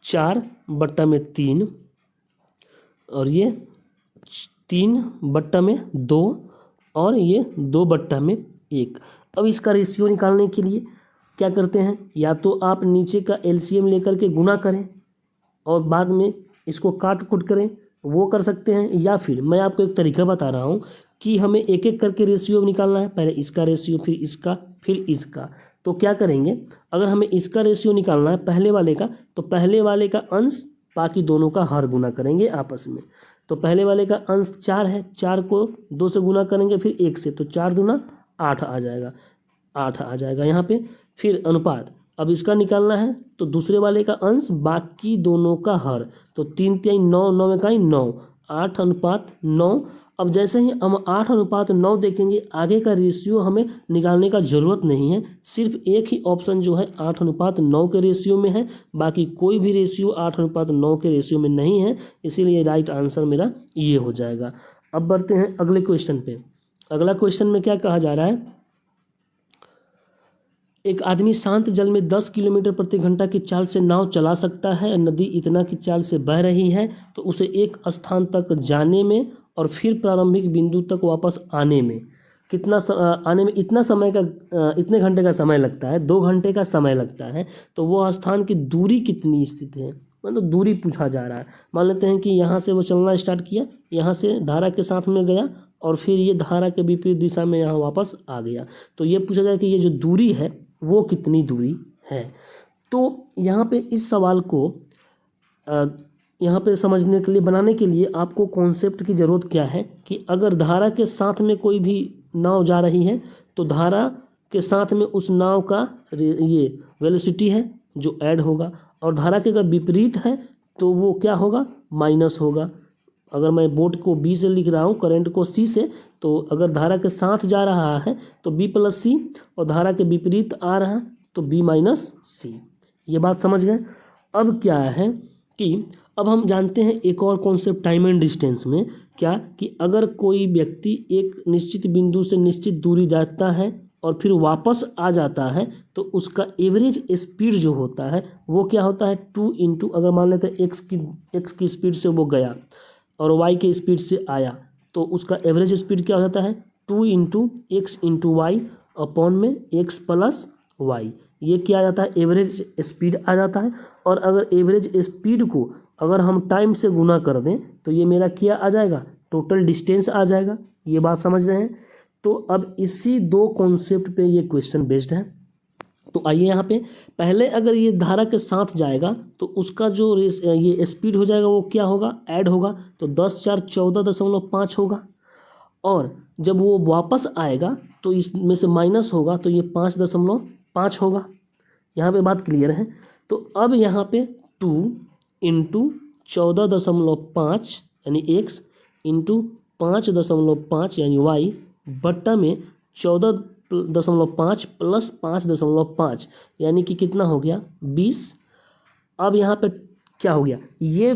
4/3 और ये 3/2 और ये 2/1। अब इसका रेशियो निकालने के लिए क्या करते हैं, या तो आप नीचे का LCM लेकर के गुना करें और बाद में इसको काट कुट करें, वो कर सकते हैं, या फिर मैं आपको एक तरीका बता रहा हूँ कि हमें एक एक करके रेशियो निकालना है, पहले इसका रेशियो फिर इसका फिर इसका। तो क्या करेंगे, अगर हमें इसका रेशियो निकालना है पहले वाले का, तो पहले वाले का अंश बाकी दोनों का हर गुना करेंगे आपस में। तो पहले वाले का अंश 4 है, 4 को 2 से गुना करेंगे फिर 1 से, तो 4 दूना 8 आ जाएगा, 8 आ जाएगा यहाँ पे। फिर अनुपात, अब इसका निकालना है तो दूसरे वाले का अंश बाकी दोनों का हर, तो 3 3 9, 9 इकाई 9, 8:9। अब जैसे ही हम 8:9 देखेंगे, आगे का रेशियो हमें निकालने का ज़रूरत नहीं है, सिर्फ एक ही ऑप्शन जो है 8:9 के रेशियो में है, बाकी कोई भी रेशियो 8:9 के रेशियो में नहीं है, इसीलिए राइट आंसर मेरा ये हो जाएगा। अब बढ़ते हैं अगले क्वेश्चन पे। अगला क्वेश्चन में क्या कहा जा रहा है, एक आदमी शांत जल में 10 किलोमीटर प्रति घंटा की चाल से नाव चला सकता है। नदी इतना की चाल से बह रही है तो उसे एक स्थान तक जाने में और फिर प्रारंभिक बिंदु तक वापस आने में कितना आने में इतना समय का इतने घंटे का समय लगता है, 2 घंटे का समय लगता है। तो वो स्थान की दूरी कितनी स्थित है, मतलब दूरी पूछा जा रहा है। मान लेते हैं कि यहाँ से वो चलना स्टार्ट किया, यहाँ से धारा के साथ में गया और फिर ये धारा के विपरीत दिशा में यहाँ वापस आ गया। तो ये पूछा जाए कि ये जो दूरी है वो कितनी दूरी है। तो यहाँ पे इस सवाल को यहाँ पे समझने के लिए, बनाने के लिए आपको कॉन्सेप्ट की ज़रूरत क्या है कि अगर धारा के साथ में कोई भी नाव जा रही है तो धारा के साथ में उस नाव का ये वेलोसिटी है जो ऐड होगा, और धारा के अगर विपरीत है तो वो क्या होगा, माइनस होगा। अगर मैं बोट को बी से लिख रहा हूँ, करंट को सी से, तो अगर धारा के साथ जा रहा है तो बी प्लस सी, और धारा के विपरीत आ रहा है तो बी माइनस सी। ये बात समझ गए। अब क्या है कि अब हम जानते हैं एक और कॉन्सेप्ट टाइम एंड डिस्टेंस में, क्या कि अगर कोई व्यक्ति एक निश्चित बिंदु से निश्चित दूरी जाता है और फिर वापस आ जाता है तो उसका एवरेज स्पीड जो होता है वो क्या होता है, 2 इंटू, अगर मान लेते हैं एक्स की स्पीड से वो गया और वाई के स्पीड से आया तो उसका एवरेज स्पीड क्या हो जाता है, 2 into x into y upon में एक्स प्लस वाई। ये क्या आ जाता है, एवरेज स्पीड आ जाता है। और अगर एवरेज स्पीड को अगर हम टाइम से गुना कर दें तो ये मेरा क्या आ जाएगा, टोटल डिस्टेंस आ जाएगा। ये बात समझ रहे हैं। तो अब इसी 2 कॉन्सेप्ट पे ये क्वेश्चन बेस्ड है। तो आइए यहाँ पे पहले अगर ये धारा के साथ जाएगा तो उसका जो ये स्पीड हो जाएगा वो क्या होगा, ऐड होगा, तो 10 4 14.5 होगा। और जब वो वापस आएगा तो इसमें से माइनस होगा तो ये 5.5 होगा। यहाँ पे बात क्लियर है। तो अब यहाँ पे 2 इंटू 14.5 यानी एक्स इंटू 5.5 यानी वाई बट्टा में 14.5 प्लस 5.5 यानी कि कितना हो गया, 20। अब यहाँ पे क्या हो गया, ये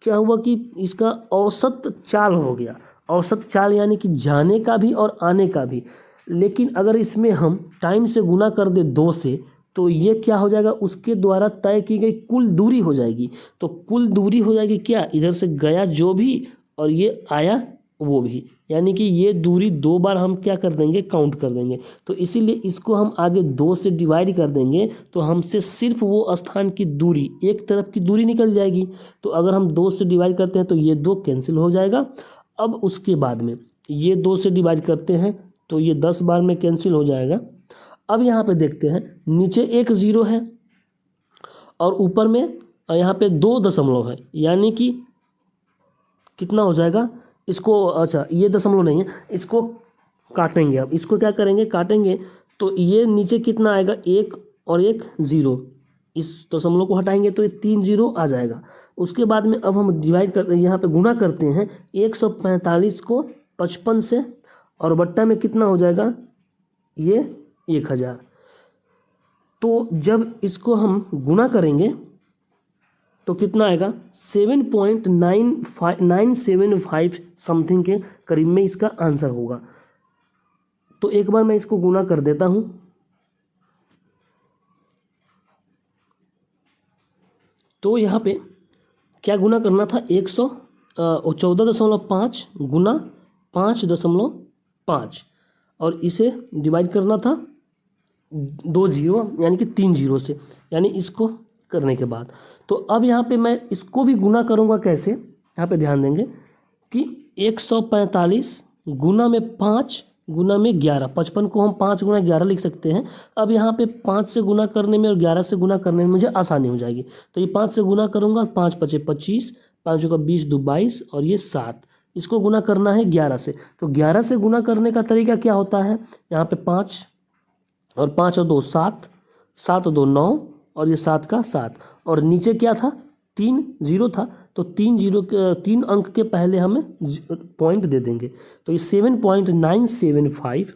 क्या हुआ कि इसका औसत चाल हो गया। औसत चाल यानी कि जाने का भी और आने का भी। लेकिन अगर इसमें हम टाइम से गुना कर दे 2 से तो ये क्या हो जाएगा, उसके द्वारा तय की गई कुल दूरी हो जाएगी। तो कुल दूरी हो जाएगी क्या, इधर से गया जो भी और ये आया वो भी, यानी कि ये दूरी 2 बार हम क्या कर देंगे, काउंट कर देंगे। तो इसीलिए इसको हम आगे 2 से डिवाइड कर देंगे तो हमसे सिर्फ वो स्थान की दूरी, एक तरफ की दूरी निकल जाएगी। तो अगर हम 2 से डिवाइड करते हैं तो ये 2 कैंसिल हो जाएगा। अब उसके बाद में ये 2 से डिवाइड करते हैं तो ये 10 बार में कैंसिल हो जाएगा। अब यहाँ पे देखते हैं, नीचे एक 0 है और ऊपर में यहाँ पे 2 दशमलव है, यानी कि कितना हो जाएगा इसको, अच्छा ये दशमलव नहीं है, इसको काटेंगे। अब इसको क्या करेंगे, काटेंगे तो ये नीचे कितना आएगा, 1 और 1 0, इस दशमलव को हटाएंगे तो ये 3 0 आ जाएगा। उसके बाद में अब हम डिवाइड कर, यहाँ पे गुना करते हैं 145 को 55 से, और बट्टा में कितना हो जाएगा, ये 1000। तो जब इसको हम गुना करेंगे तो कितना आएगा, 7.975 समथिंग के करीब में इसका आंसर होगा। तो एक बार मैं इसको गुना कर देता हूँ। तो यहाँ पे क्या गुना करना था, 14.5 गुना 5.5 और इसे डिवाइड करना था 2 0 यानी कि 3 0 से, यानी इसको करने के बाद। तो अब यहाँ पे मैं इसको भी गुना करूँगा कैसे, यहाँ पे ध्यान देंगे कि 145 गुना में 5 गुना में 11, 55 को हम 5 गुना 11 लिख सकते हैं। अब यहाँ पे 5 से गुना करने में और 11 से गुना करने में मुझे आसानी हो जाएगी। तो ये 5 से गुना करूँगा, 5 पचे 25, 5 का 20, 2 22 और ये 7। इसको गुना करना है 11 से। तो 11 से गुना करने का तरीका क्या होता है, यहाँ पे 5 और 5 और 2 7, 7 और 2 9 और ये 7 का 7 और नीचे क्या था, 3 जीरो था। तो 3 अंक के पहले हमें पॉइंट दे देंगे। तो ये 7.975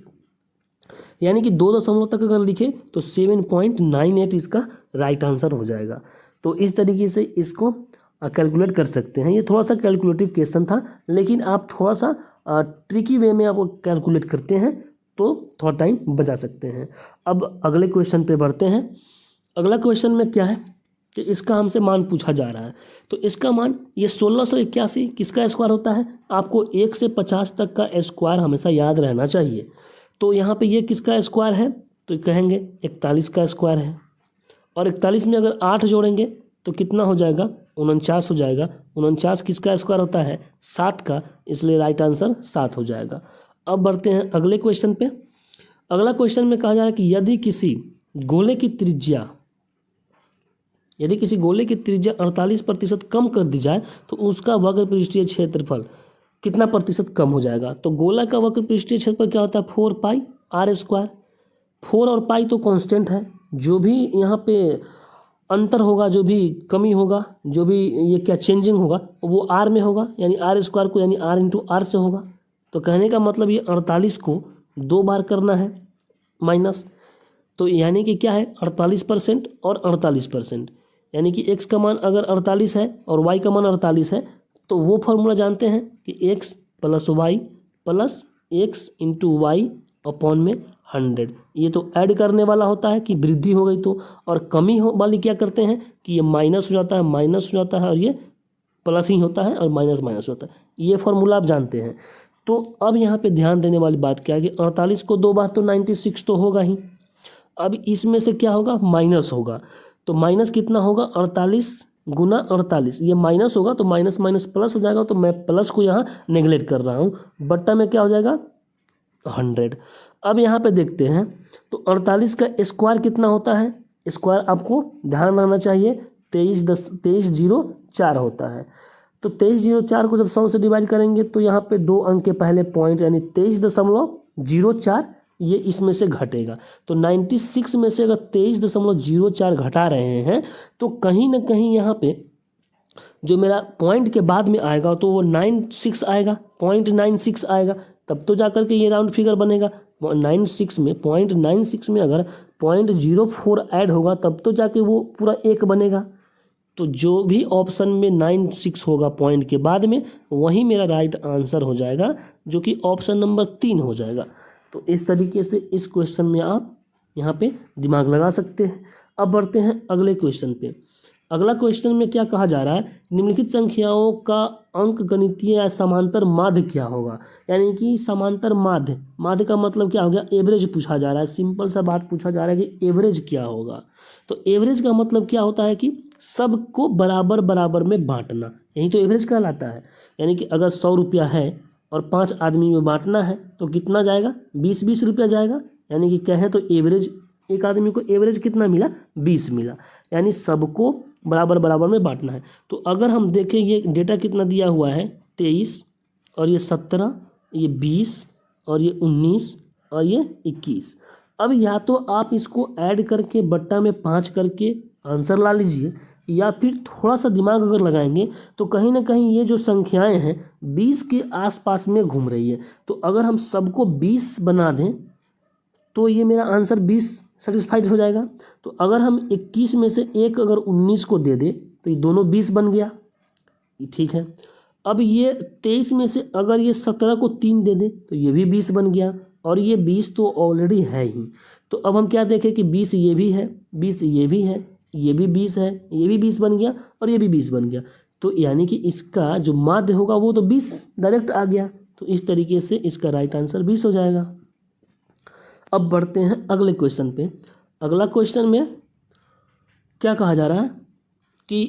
यानी कि 2 दशमलव तक अगर लिखे तो 7.98 इसका राइट आंसर हो जाएगा। तो इस तरीके से इसको कैलकुलेट कर सकते हैं। ये थोड़ा सा कैलकुलेटिव क्वेश्चन था, लेकिन आप थोड़ा सा ट्रिकी वे में आप कैलकुलेट करते हैं तो थोड़ा टाइम बचा सकते हैं। अब अगले क्वेश्चन पे बढ़ते हैं। अगला क्वेश्चन में क्या है कि इसका हमसे मान पूछा जा रहा है। तो इसका मान ये 1681 किसका स्क्वायर होता है। आपको 1 से 50 तक का स्क्वायर हमेशा याद रहना चाहिए। तो यहाँ पे ये किसका स्क्वायर है, तो कहेंगे 41 का स्क्वायर है। और 41 में अगर 8 जोड़ेंगे तो कितना हो जाएगा, 49 हो जाएगा। 49 किसका स्क्वायर होता है, 7 का, इसलिए राइट आंसर 7 हो जाएगा। अब बढ़ते हैं अगले क्वेश्चन पे। अगला क्वेश्चन में कहा जा रहा है कि यदि किसी गोले की त्रिज्या 48% कम कर दी जाए तो उसका वक्र पृष्ठीय क्षेत्रफल कितना प्रतिशत कम हो जाएगा। तो गोला का वक्र पृष्ठीय क्षेत्रफल क्या होता है, 4 पाई आर स्क्वायर। 4 और पाई तो कांस्टेंट है, जो भी यहाँ पे अंतर होगा, जो भी कमी होगा, जो भी ये क्या चेंजिंग होगा वो आर में होगा, यानी आर स्क्वायर को यानी आर इंटू आर से होगा। तो कहने का मतलब ये 48 को 2 बार करना है माइनस। तो यानी कि क्या है, 48% और 48%, यानी कि x का मान अगर 48 है और y का मान 48 है तो वो फॉर्मूला जानते हैं कि x plus y plus x into y upon में 100। ये तो ऐड करने वाला होता है कि वृद्धि हो गई तो, और कमी हो वाली क्या करते हैं कि ये माइनस हो जाता है, माइनस हो जाता है और ये प्लस ही होता है और माइनस माइनस होता है। ये फॉर्मूला आप जानते हैं। तो अब यहाँ पे ध्यान देने वाली बात क्या है कि 48 को 2 बार तो 96 तो होगा ही। अब इसमें से क्या होगा, माइनस होगा। तो माइनस कितना होगा, 48 गुना 48, ये माइनस होगा तो माइनस माइनस प्लस हो जाएगा। तो मैं प्लस को यहाँ नेगलेक्ट कर रहा हूँ, बट्टा में क्या हो जाएगा 100। अब यहाँ पे देखते हैं तो 48 का स्क्वायर कितना होता है, स्क्वायर आपको ध्यान रखना चाहिए 2304 होता है। तो 2304 को जब 100 से डिवाइड करेंगे तो यहाँ पे 2 अंक के पहले पॉइंट यानी 23.04 ये इसमें से घटेगा। तो 96 में से अगर 23.04 घटा रहे हैं तो कहीं ना कहीं यहाँ पे जो मेरा पॉइंट के बाद में आएगा तो वो 96 आएगा, 0.96 आएगा, तब तो जाकर के ये राउंड फिगर बनेगा। 96 में 0.96 में अगर 0.04 ऐड होगा तब तो जाके वो पूरा 1 बनेगा। तो जो भी ऑप्शन में 96 होगा पॉइंट के बाद में वही मेरा राइट आंसर हो जाएगा, जो कि ऑप्शन नंबर 3 हो जाएगा। तो इस तरीके से इस क्वेश्चन में आप यहाँ पे दिमाग लगा सकते हैं। अब बढ़ते हैं अगले क्वेश्चन पे। अगला क्वेश्चन में क्या कहा जा रहा है, निम्नलिखित संख्याओं का अंक गणितीय या समांतर माध्य क्या होगा। यानी कि समांतर माध्य, माध्य का मतलब क्या हो गया, एवरेज पूछा जा रहा है। सिंपल सा बात पूछा जा रहा है कि एवरेज क्या होगा। तो एवरेज का मतलब क्या होता है कि सबको बराबर बराबर में बांटना, यही तो एवरेज कहलाता है। यानी कि अगर 100 रुपया है और 5 आदमी में बांटना है तो कितना जाएगा, 20-20 रुपया जाएगा। यानी कि कहें तो एवरेज, एक आदमी को एवरेज कितना मिला, 20 मिला। यानी सबको बराबर बराबर में बांटना है। तो अगर हम देखें ये डेटा कितना दिया हुआ है, 23 और ये 17, ये 20 और ये 19 और ये 21। अब या तो आप इसको ऐड करके बट्टा में 5 करके आंसर ला लीजिए, या फिर थोड़ा सा दिमाग अगर लगाएंगे तो कहीं ना कहीं ये जो संख्याएं हैं 20 के आसपास में घूम रही है। तो अगर हम सबको 20 बना दें तो ये मेरा आंसर 20 सेटिस्फाइड हो जाएगा। तो अगर हम 21 में से एक अगर 19 को दे दे तो ये दोनों 20 बन गया, ठीक है। अब ये 23 में से अगर ये 17 को 3 दे दे तो ये भी 20 बन गया, और ये 20 तो ऑलरेडी है ही। तो अब हम क्या देखें कि 20 ये भी है, 20 ये भी है, ये भी 20 है, ये भी 20 बन गया और ये भी 20 बन गया। तो यानी कि इसका जो माध्य होगा वो तो 20 डायरेक्ट आ गया। तो इस तरीके से इसका राइट आंसर 20 हो जाएगा। अब बढ़ते हैं अगले क्वेश्चन पे। अगला क्वेश्चन में क्या कहा जा रहा है कि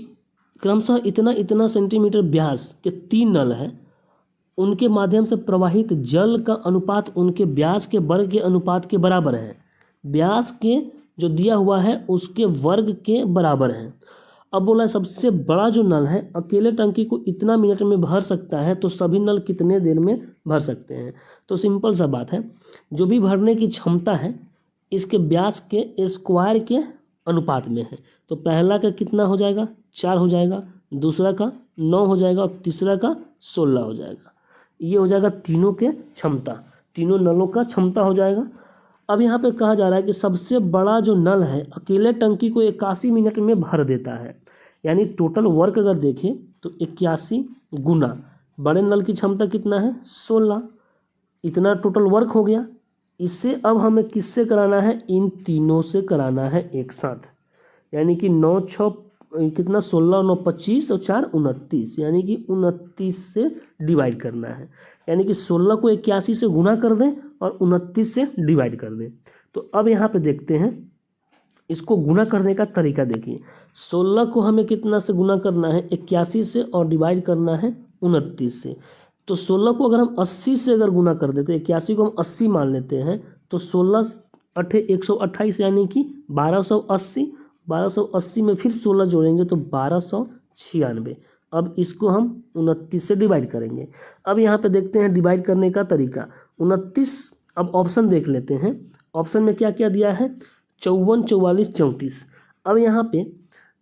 क्रमशः इतना इतना सेंटीमीटर व्यास के 3 नल है, उनके माध्यम से प्रवाहित जल का अनुपात उनके व्यास के वर्ग के अनुपात के बराबर है। व्यास के जो दिया हुआ है उसके वर्ग के बराबर है। अब बोला सबसे बड़ा जो नल है अकेले टंकी को इतना मिनट में भर सकता है, तो सभी नल कितने देर में भर सकते हैं। तो सिंपल सा बात है, जो भी भरने की क्षमता है इसके व्यास के स्क्वायर के अनुपात में है। तो पहला का कितना हो जाएगा, 4 हो जाएगा, दूसरा का 9 हो जाएगा और तीसरा का 16 हो जाएगा। ये हो जाएगा तीनों के क्षमता, तीनों नलों का क्षमता हो जाएगा। अब यहाँ पे कहा जा रहा है कि सबसे बड़ा जो नल है अकेले टंकी को 81 मिनट में भर देता है। यानी टोटल वर्क अगर देखें तो 81 गुना बड़े नल की क्षमता कितना है, 16। इतना टोटल वर्क हो गया। इससे अब हमें किससे कराना है, इन तीनों से कराना है एक साथ। यानी कि 9 6 कितना, 16 9 25 और 4 29, यानी कि 29 से डिवाइड करना है। यानी कि 16 को 81 से गुना कर दें और 29 से डिवाइड कर दें। तो अब यहाँ पे देखते हैं इसको गुना करने का तरीका। देखिए 16 को हमें कितना से गुना करना है, 81 से, और डिवाइड करना है 29 से। तो 16 को अगर हम 80 से अगर गुना कर देते, 81 को हम 80 मान लेते हैं, तो 16 8 128 यानी कि 1280। 1280 में फिर 16 जोड़ेंगे तो 1296। अब इसको हम 29 से डिवाइड करेंगे। अब यहाँ पे देखते हैं डिवाइड करने का तरीका। 29, अब ऑप्शन देख लेते हैं। ऑप्शन में क्या क्या दिया है, 54 44 34। अब यहाँ पे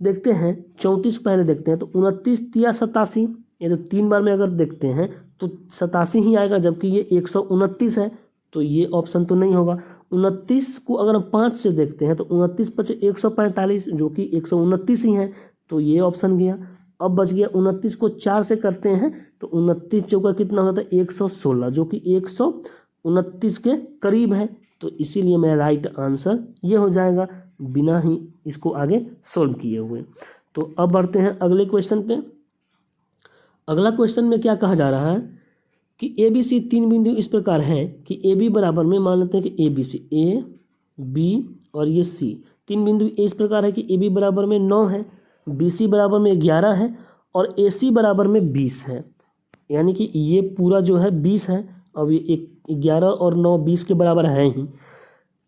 देखते हैं 34 पहले देखते हैं, तो 29 तिया 87, ये तो 3 बार में अगर देखते हैं तो 87 ही आएगा, जबकि ये 129 है, तो ये ऑप्शन तो नहीं होगा। 29 को अगर हम 5 से देखते हैं तो 29 पचे 145, जो कि 129 ही है, तो ये ऑप्शन गया। अब बच गया 29 को 4 से करते हैं तो 29 चौका कितना होता है, 116, जो कि 129 के करीब है। तो इसीलिए मेरा राइट आंसर ये हो जाएगा, बिना ही इसको आगे सॉल्व किए हुए। तो अब बढ़ते हैं अगले क्वेश्चन पे। अगला क्वेश्चन में क्या कहा जा रहा है कि ए बी सी 3 बिंदु इस प्रकार हैं कि ए बी बराबर में, मान लेते हैं कि A B C, A B और ये सी, 3 बिंदु इस प्रकार है कि ए बी बराबर में 9 है, बी सी बराबर में 11 है और ए सी बराबर में 20 है। यानी कि ये पूरा जो है 20 है, अब ये 11 और 9 20 के बराबर है ही।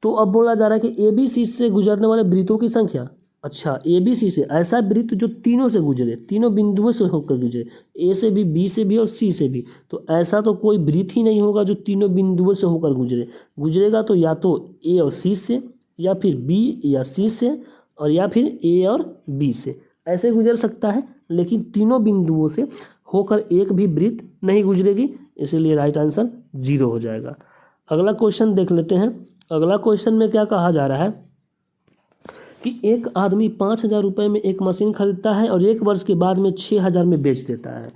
तो अब बोला जा रहा है कि ए बी सी से गुजरने वाले वृत्तों की संख्या। अच्छा, ए बी सी से ऐसा वृत्त जो तीनों से गुजरे, तीनों बिंदुओं से होकर गुजरे, ए से भी, बी से भी और सी से भी। तो ऐसा तो कोई वृत्त ही नहीं होगा जो तीनों बिंदुओं से होकर गुजरेगा तो या तो ए और सी से, या फिर बी या सी से, और या फिर ए और बी से, ऐसे गुजर सकता है। लेकिन तीनों बिंदुओं से होकर एक भी वृत्त नहीं गुजरेगी, इसलिए राइट आंसर 0 हो जाएगा। अगला क्वेश्चन देख लेते हैं। अगला क्वेश्चन में क्या कहा जा रहा है कि एक आदमी 5,000 रुपये में एक मशीन खरीदता है और 1 वर्ष के बाद में 6,000 में बेच देता है।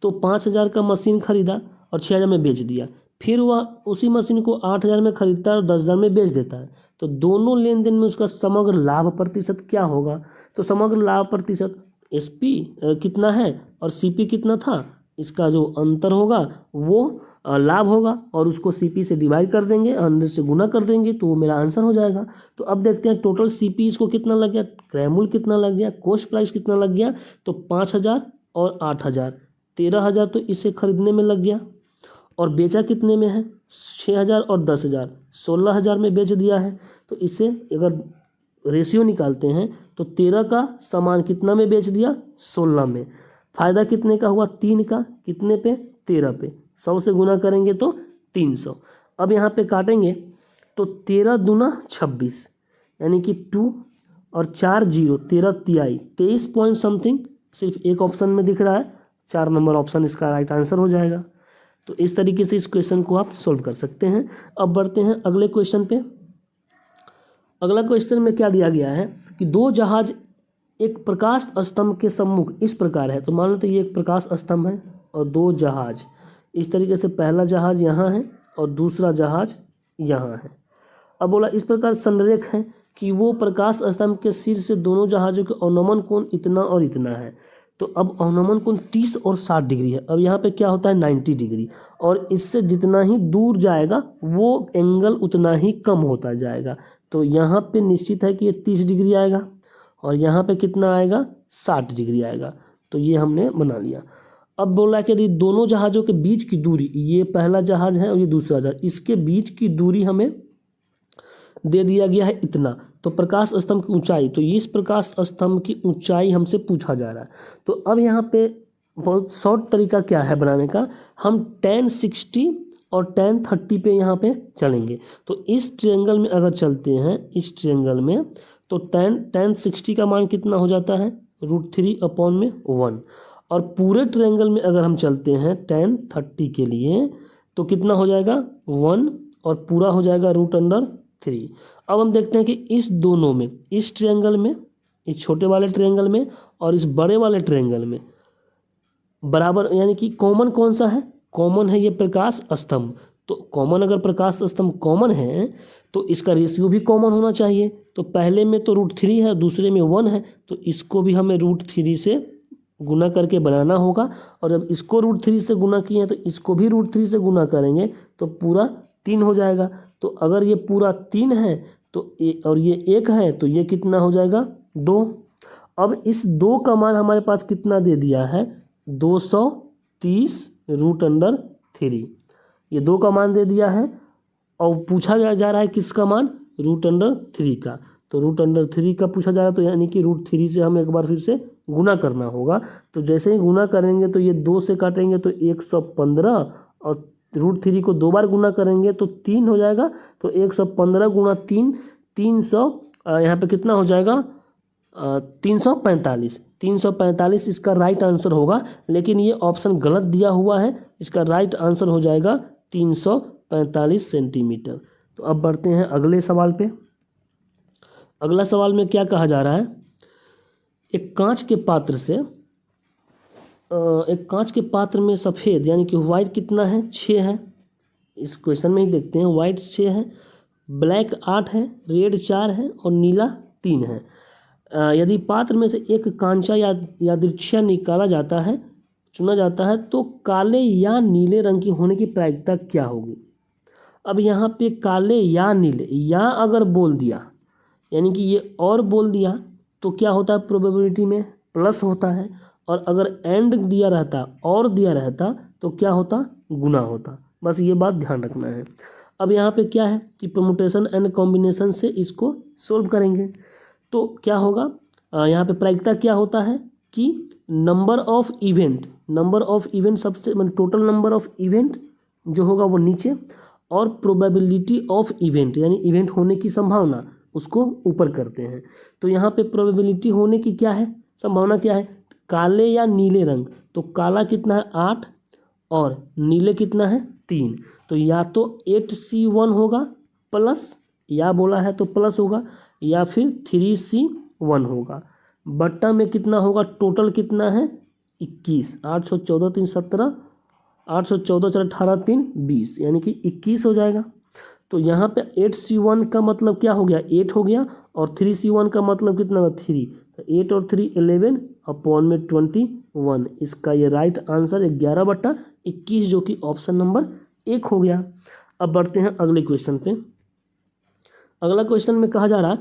तो 5,000 का मशीन खरीदा और 6,000 में बेच दिया। फिर वह उसी मशीन को 8,000 में खरीदता है और 10,000 में बेच देता है। तो दोनों लेन देन में उसका समग्र लाभ प्रतिशत क्या होगा। तो समग्र लाभ प्रतिशत SP कितना है और CP कितना था, इसका जो अंतर होगा वो लाभ होगा, और उसको CP से डिवाइड कर देंगे, 100 से गुना कर देंगे, तो वो मेरा आंसर हो जाएगा। तो अब देखते हैं टोटल CP इसको कितना लग गया, क्रय मूल्य कितना लग गया, कॉस्ट प्राइस कितना लग गया। तो 5,000 और 8,000, 13,000 तो इसे खरीदने में लग गया, और बेचा कितने में है, 6,000 और 10,000, 16,000 में बेच दिया है। तो इसे अगर रेशियो निकालते हैं तो 13 का सामान कितना में बेच दिया, 16 में। फ़ायदा कितने का हुआ, 3 का, कितने पे, 13 पे। 100 से गुना करेंगे तो 300। अब यहाँ पे काटेंगे तो 13 दूना 26, यानी कि 2 और 4 0, 13 तिहाई, 23 पॉइंट समथिंग। सिर्फ एक ऑप्शन में दिख रहा है, 4 नंबर ऑप्शन इसका राइट आंसर हो जाएगा। तो इस तरीके से इस क्वेश्चन को आप सोल्व कर सकते हैं। अब बढ़ते हैं अगले क्वेश्चन पे। अगला क्वेश्चन में क्या दिया गया है कि 2 जहाज एक प्रकाश स्तंभ के सम्मुख इस प्रकार है। तो मान लेते हैं ये एक प्रकाश स्तंभ है और 2 जहाज इस तरीके से, पहला जहाज यहाँ है और दूसरा जहाज यहाँ है। अब बोला इस प्रकार संरेख है कि वो प्रकाश स्तंभ के सिर से दोनों जहाज़ों के अवनमन कोण इतना और इतना है। तो अब अवनमन कोण 30 और 60 डिग्री है। अब यहाँ पे क्या होता है, 90 डिग्री, और इससे जितना ही दूर जाएगा वो एंगल उतना ही कम होता जाएगा। तो यहाँ पे निश्चित है कि ये 30 डिग्री आएगा और यहाँ पे कितना आएगा, 60 डिग्री आएगा। तो ये हमने बना लिया। अब बोला है कि यदि दोनों जहाज़ों के बीच की दूरी, ये पहला जहाज़ है और ये दूसरा जहाज़, इसके बीच की दूरी हमें दे दिया गया है इतना, तो प्रकाश स्तंभ की ऊंचाई, तो इस प्रकाश स्तंभ की ऊंचाई हमसे पूछा जा रहा है। तो अब यहाँ पे बहुत शॉर्ट तरीका क्या है बनाने का, हम tan 60 और tan 30 पे यहाँ पे चलेंगे। तो इस ट्रायंगल में अगर चलते हैं, इस ट्रायंगल में, तो tan 60 का मान कितना हो जाता है, √3/1। और पूरे ट्रायंगल में अगर हम चलते हैं tan 30 के लिए, तो कितना हो जाएगा 1, और पूरा हो जाएगा √3। अब हम देखते हैं कि इस दोनों में, इस ट्रायंगल में, इस छोटे वाले ट्रायंगल में और इस बड़े वाले ट्रायंगल में बराबर, यानी कि कॉमन कौन सा है, कॉमन है ये प्रकाश स्तंभ। तो कॉमन, अगर प्रकाश स्तंभ कॉमन है तो इसका रेशियो भी कॉमन होना चाहिए। तो पहले में तो √3 है, दूसरे में 1 है, तो इसको भी हमें √3 से गुना करके बनाना होगा। और जब इसको √3 से गुना किए हैं तो इसको भी √3 से गुना करेंगे तो पूरा 3 हो जाएगा। तो अगर ये पूरा 3 है तो और ये 1 है तो ये कितना हो जाएगा 2। अब इस 2 का मान हमारे पास कितना दे दिया है, 230 √3। ये 2 का मान दे दिया है और पूछा जा रहा है किसका मान, √3 का। तो √3 का पूछा जा रहा है, तो यानी कि √3 से हमें एक बार फिर से गुना करना होगा। तो जैसे ही गुना करेंगे तो ये 2 से काटेंगे तो 115, और √3 को 2 बार गुना करेंगे तो 3 हो जाएगा। तो 115 गुणा 3, 300, यहाँ पे कितना हो जाएगा 345। 345 इसका राइट आंसर होगा, लेकिन ये ऑप्शन गलत दिया हुआ है। इसका राइट आंसर हो जाएगा 345 सेंटीमीटर। तो अब बढ़ते हैं अगले सवाल पे। अगला सवाल में क्या कहा जा रहा है, एक कांच के पात्र से, एक कांच के पात्र में सफ़ेद यानी कि वाइट कितना है, 6 है। इस क्वेश्चन में ही देखते हैं, वाइट 6 है, ब्लैक 8 है, रेड 4 है और नीला 3 है। यदि पात्र में से एक कांचा या यादृच्छिक निकाला जाता है, चुना जाता है, तो काले या नीले रंग की होने की प्रायिकता क्या होगी। अब यहाँ पे काले या नीले, या अगर बोल दिया यानी कि ये और बोल दिया तो क्या होता है, प्रोबेबिलिटी में प्लस होता है। और अगर एंड दिया रहता और दिया रहता तो क्या होता, गुना होता। बस ये बात ध्यान रखना है। अब यहाँ पे क्या है कि परमुटेशन एंड कॉम्बिनेशन से इसको सोल्व करेंगे। तो क्या होगा, यहाँ पे प्रायिकता क्या होता है कि नंबर ऑफ इवेंट सबसे, मतलब टोटल नंबर ऑफ इवेंट जो होगा वो नीचे, और प्रोबेबिलिटी ऑफ इवेंट यानी इवेंट होने की संभावना, उसको ऊपर करते हैं। तो यहाँ पे प्रोबेबिलिटी होने की क्या है, संभावना क्या है, काले या नीले रंग। तो काला कितना है 8 और नीले कितना है 3। तो या तो 8C1 होगा प्लस, या बोला है तो प्लस होगा, या फिर 3C1 होगा। बट्टा में कितना होगा, टोटल कितना है 21, 814 3 17, 814 4 18 3 20, यानी कि 21 हो जाएगा। तो यहाँ पे 8C1 का मतलब क्या हो गया, 8 हो गया, और 3C1 का मतलब कितना हुआ 3। तो 8 और 3 11 अपॉन में 21। इसका ये राइट आंसर 11/21, जो कि ऑप्शन नंबर 1 हो गया। अब बढ़ते हैं अगले क्वेश्चन पे। अगला क्वेश्चन में कहा जा रहा है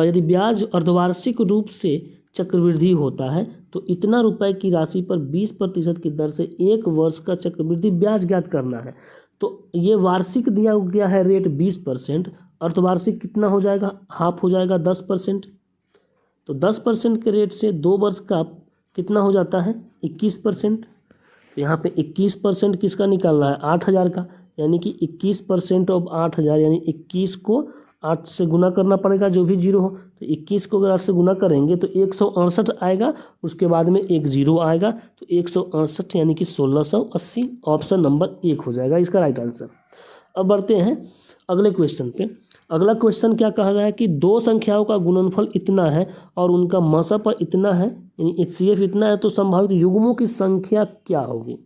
यदि ब्याज अर्धवार्षिक रूप से चक्रवृद्धि होता है तो इतना रुपए की राशि पर 20% की दर से 1 वर्ष का चक्रवृद्धि ब्याज ज्ञात करना है। तो ये वार्षिक दिया गया है रेट 20%, अर्धवार्षिक कितना हो जाएगा, हाफ हो जाएगा 10%। तो 10% के रेट से 2 वर्ष का कितना हो जाता है 21%। तो यहाँ पे 21% किसका निकालना है, 8,000 का, यानी कि 21% ऑफ 8,000, यानी 21 को 8 से गुना करना पड़ेगा, जो भी जीरो हो। तो 21 को अगर 8 से गुना करेंगे तो 168 आएगा, उसके बाद में एक जीरो आएगा, तो 168 यानी कि 1680, ऑप्शन नंबर 1 हो जाएगा इसका राइट आंसर। अब बढ़ते हैं अगले क्वेश्चन पे। अगला क्वेश्चन क्या कह रहा है कि 2 संख्याओं का गुणनफल इतना है और उनका मसप इतना है, यानी HCF इतना है, तो संभावित युग्मों की संख्या क्या होगी।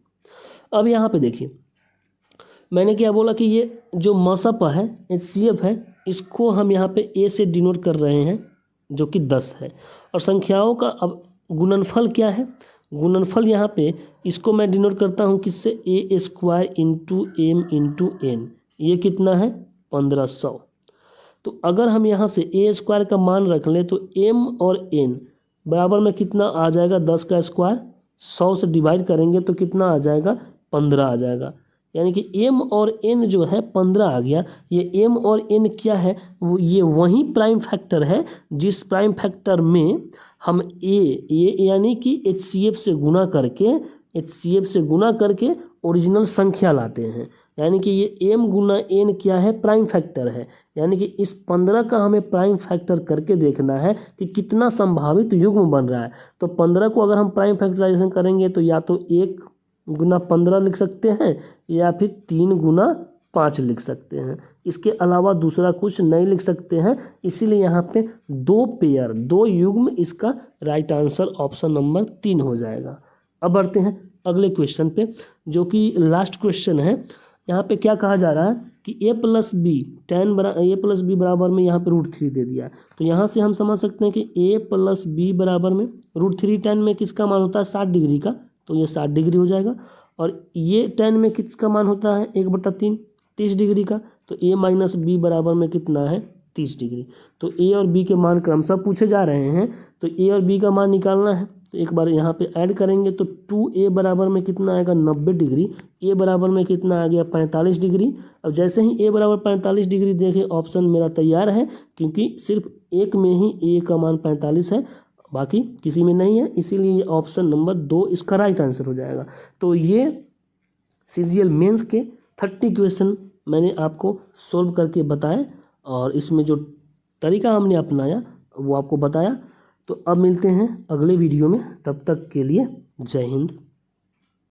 अब यहाँ पे देखिए, मैंने क्या बोला कि ये जो मसप है, HCF है, इसको हम यहाँ पे A से डिनोट कर रहे हैं, जो कि 10 है। और संख्याओं का अब गुणनफल क्या है, गुणनफल यहाँ पे इसको मैं डिनोट करता हूँ किससे, A² into M into N। ये कितना है 1500। तो अगर हम यहाँ से A² का मान रख लें तो M और N बराबर में कितना आ जाएगा, 10 का स्क्वायर 100 से डिवाइड करेंगे तो कितना आ जाएगा, 15 आ जाएगा। यानी कि m और n जो है 15 आ गया। ये m और n क्या है, ये वही प्राइम फैक्टर है जिस प्राइम फैक्टर में हम ये यानी कि HCF से गुना करके ओरिजिनल संख्या लाते हैं। यानी कि ये m गुना n क्या है, प्राइम फैक्टर है। यानी कि इस 15 का हमें प्राइम फैक्टर करके देखना है कि कितना संभावित युग्म बन रहा है। तो 15 को अगर हम प्राइम फैक्टराइजेशन करेंगे तो या तो 1 गुना 15 लिख सकते हैं या फिर 3 गुना 5 लिख सकते हैं। इसके अलावा दूसरा कुछ नहीं लिख सकते हैं। इसीलिए यहाँ पे 2 युग्म इसका राइट आंसर ऑप्शन नंबर 3 हो जाएगा। अब बढ़ते हैं अगले क्वेश्चन पे, जो कि लास्ट क्वेश्चन है। यहाँ पे क्या कहा जा रहा है कि a प्लस बी बराबर में यहाँ पे √3 दे दिया है। तो यहाँ से हम समझ सकते हैं कि a प्लस बी बराबर में √3 tan में किसका मान होता है, 60 डिग्री का, तो ये 60 डिग्री हो जाएगा। और ये tan में किसका मान होता है, 1/3 30 डिग्री का, तो a माइनस बी बराबर में कितना है, 30 डिग्री। तो a और b के मान क्रमशः पूछे जा रहे हैं, तो a और b का मान निकालना है। तो एक बार यहाँ पे ऐड करेंगे तो 2a बराबर में कितना आएगा, 90 डिग्री। a बराबर में कितना आ गया, 45 डिग्री। अब जैसे ही a बराबर 45 डिग्री देखें, ऑप्शन मेरा तैयार है, क्योंकि सिर्फ एक में ही a का मान 45 है, बाकी किसी में नहीं है। इसीलिए ये ऑप्शन नंबर 2 इसका राइट आंसर हो जाएगा। तो ये CGL मेंस के 30 क्वेश्चन मैंने आपको सोल्व करके बताए, और इसमें जो तरीका हमने अपनाया वो आपको बताया। तो अब मिलते हैं अगले वीडियो में, तब तक के लिए जय हिंद।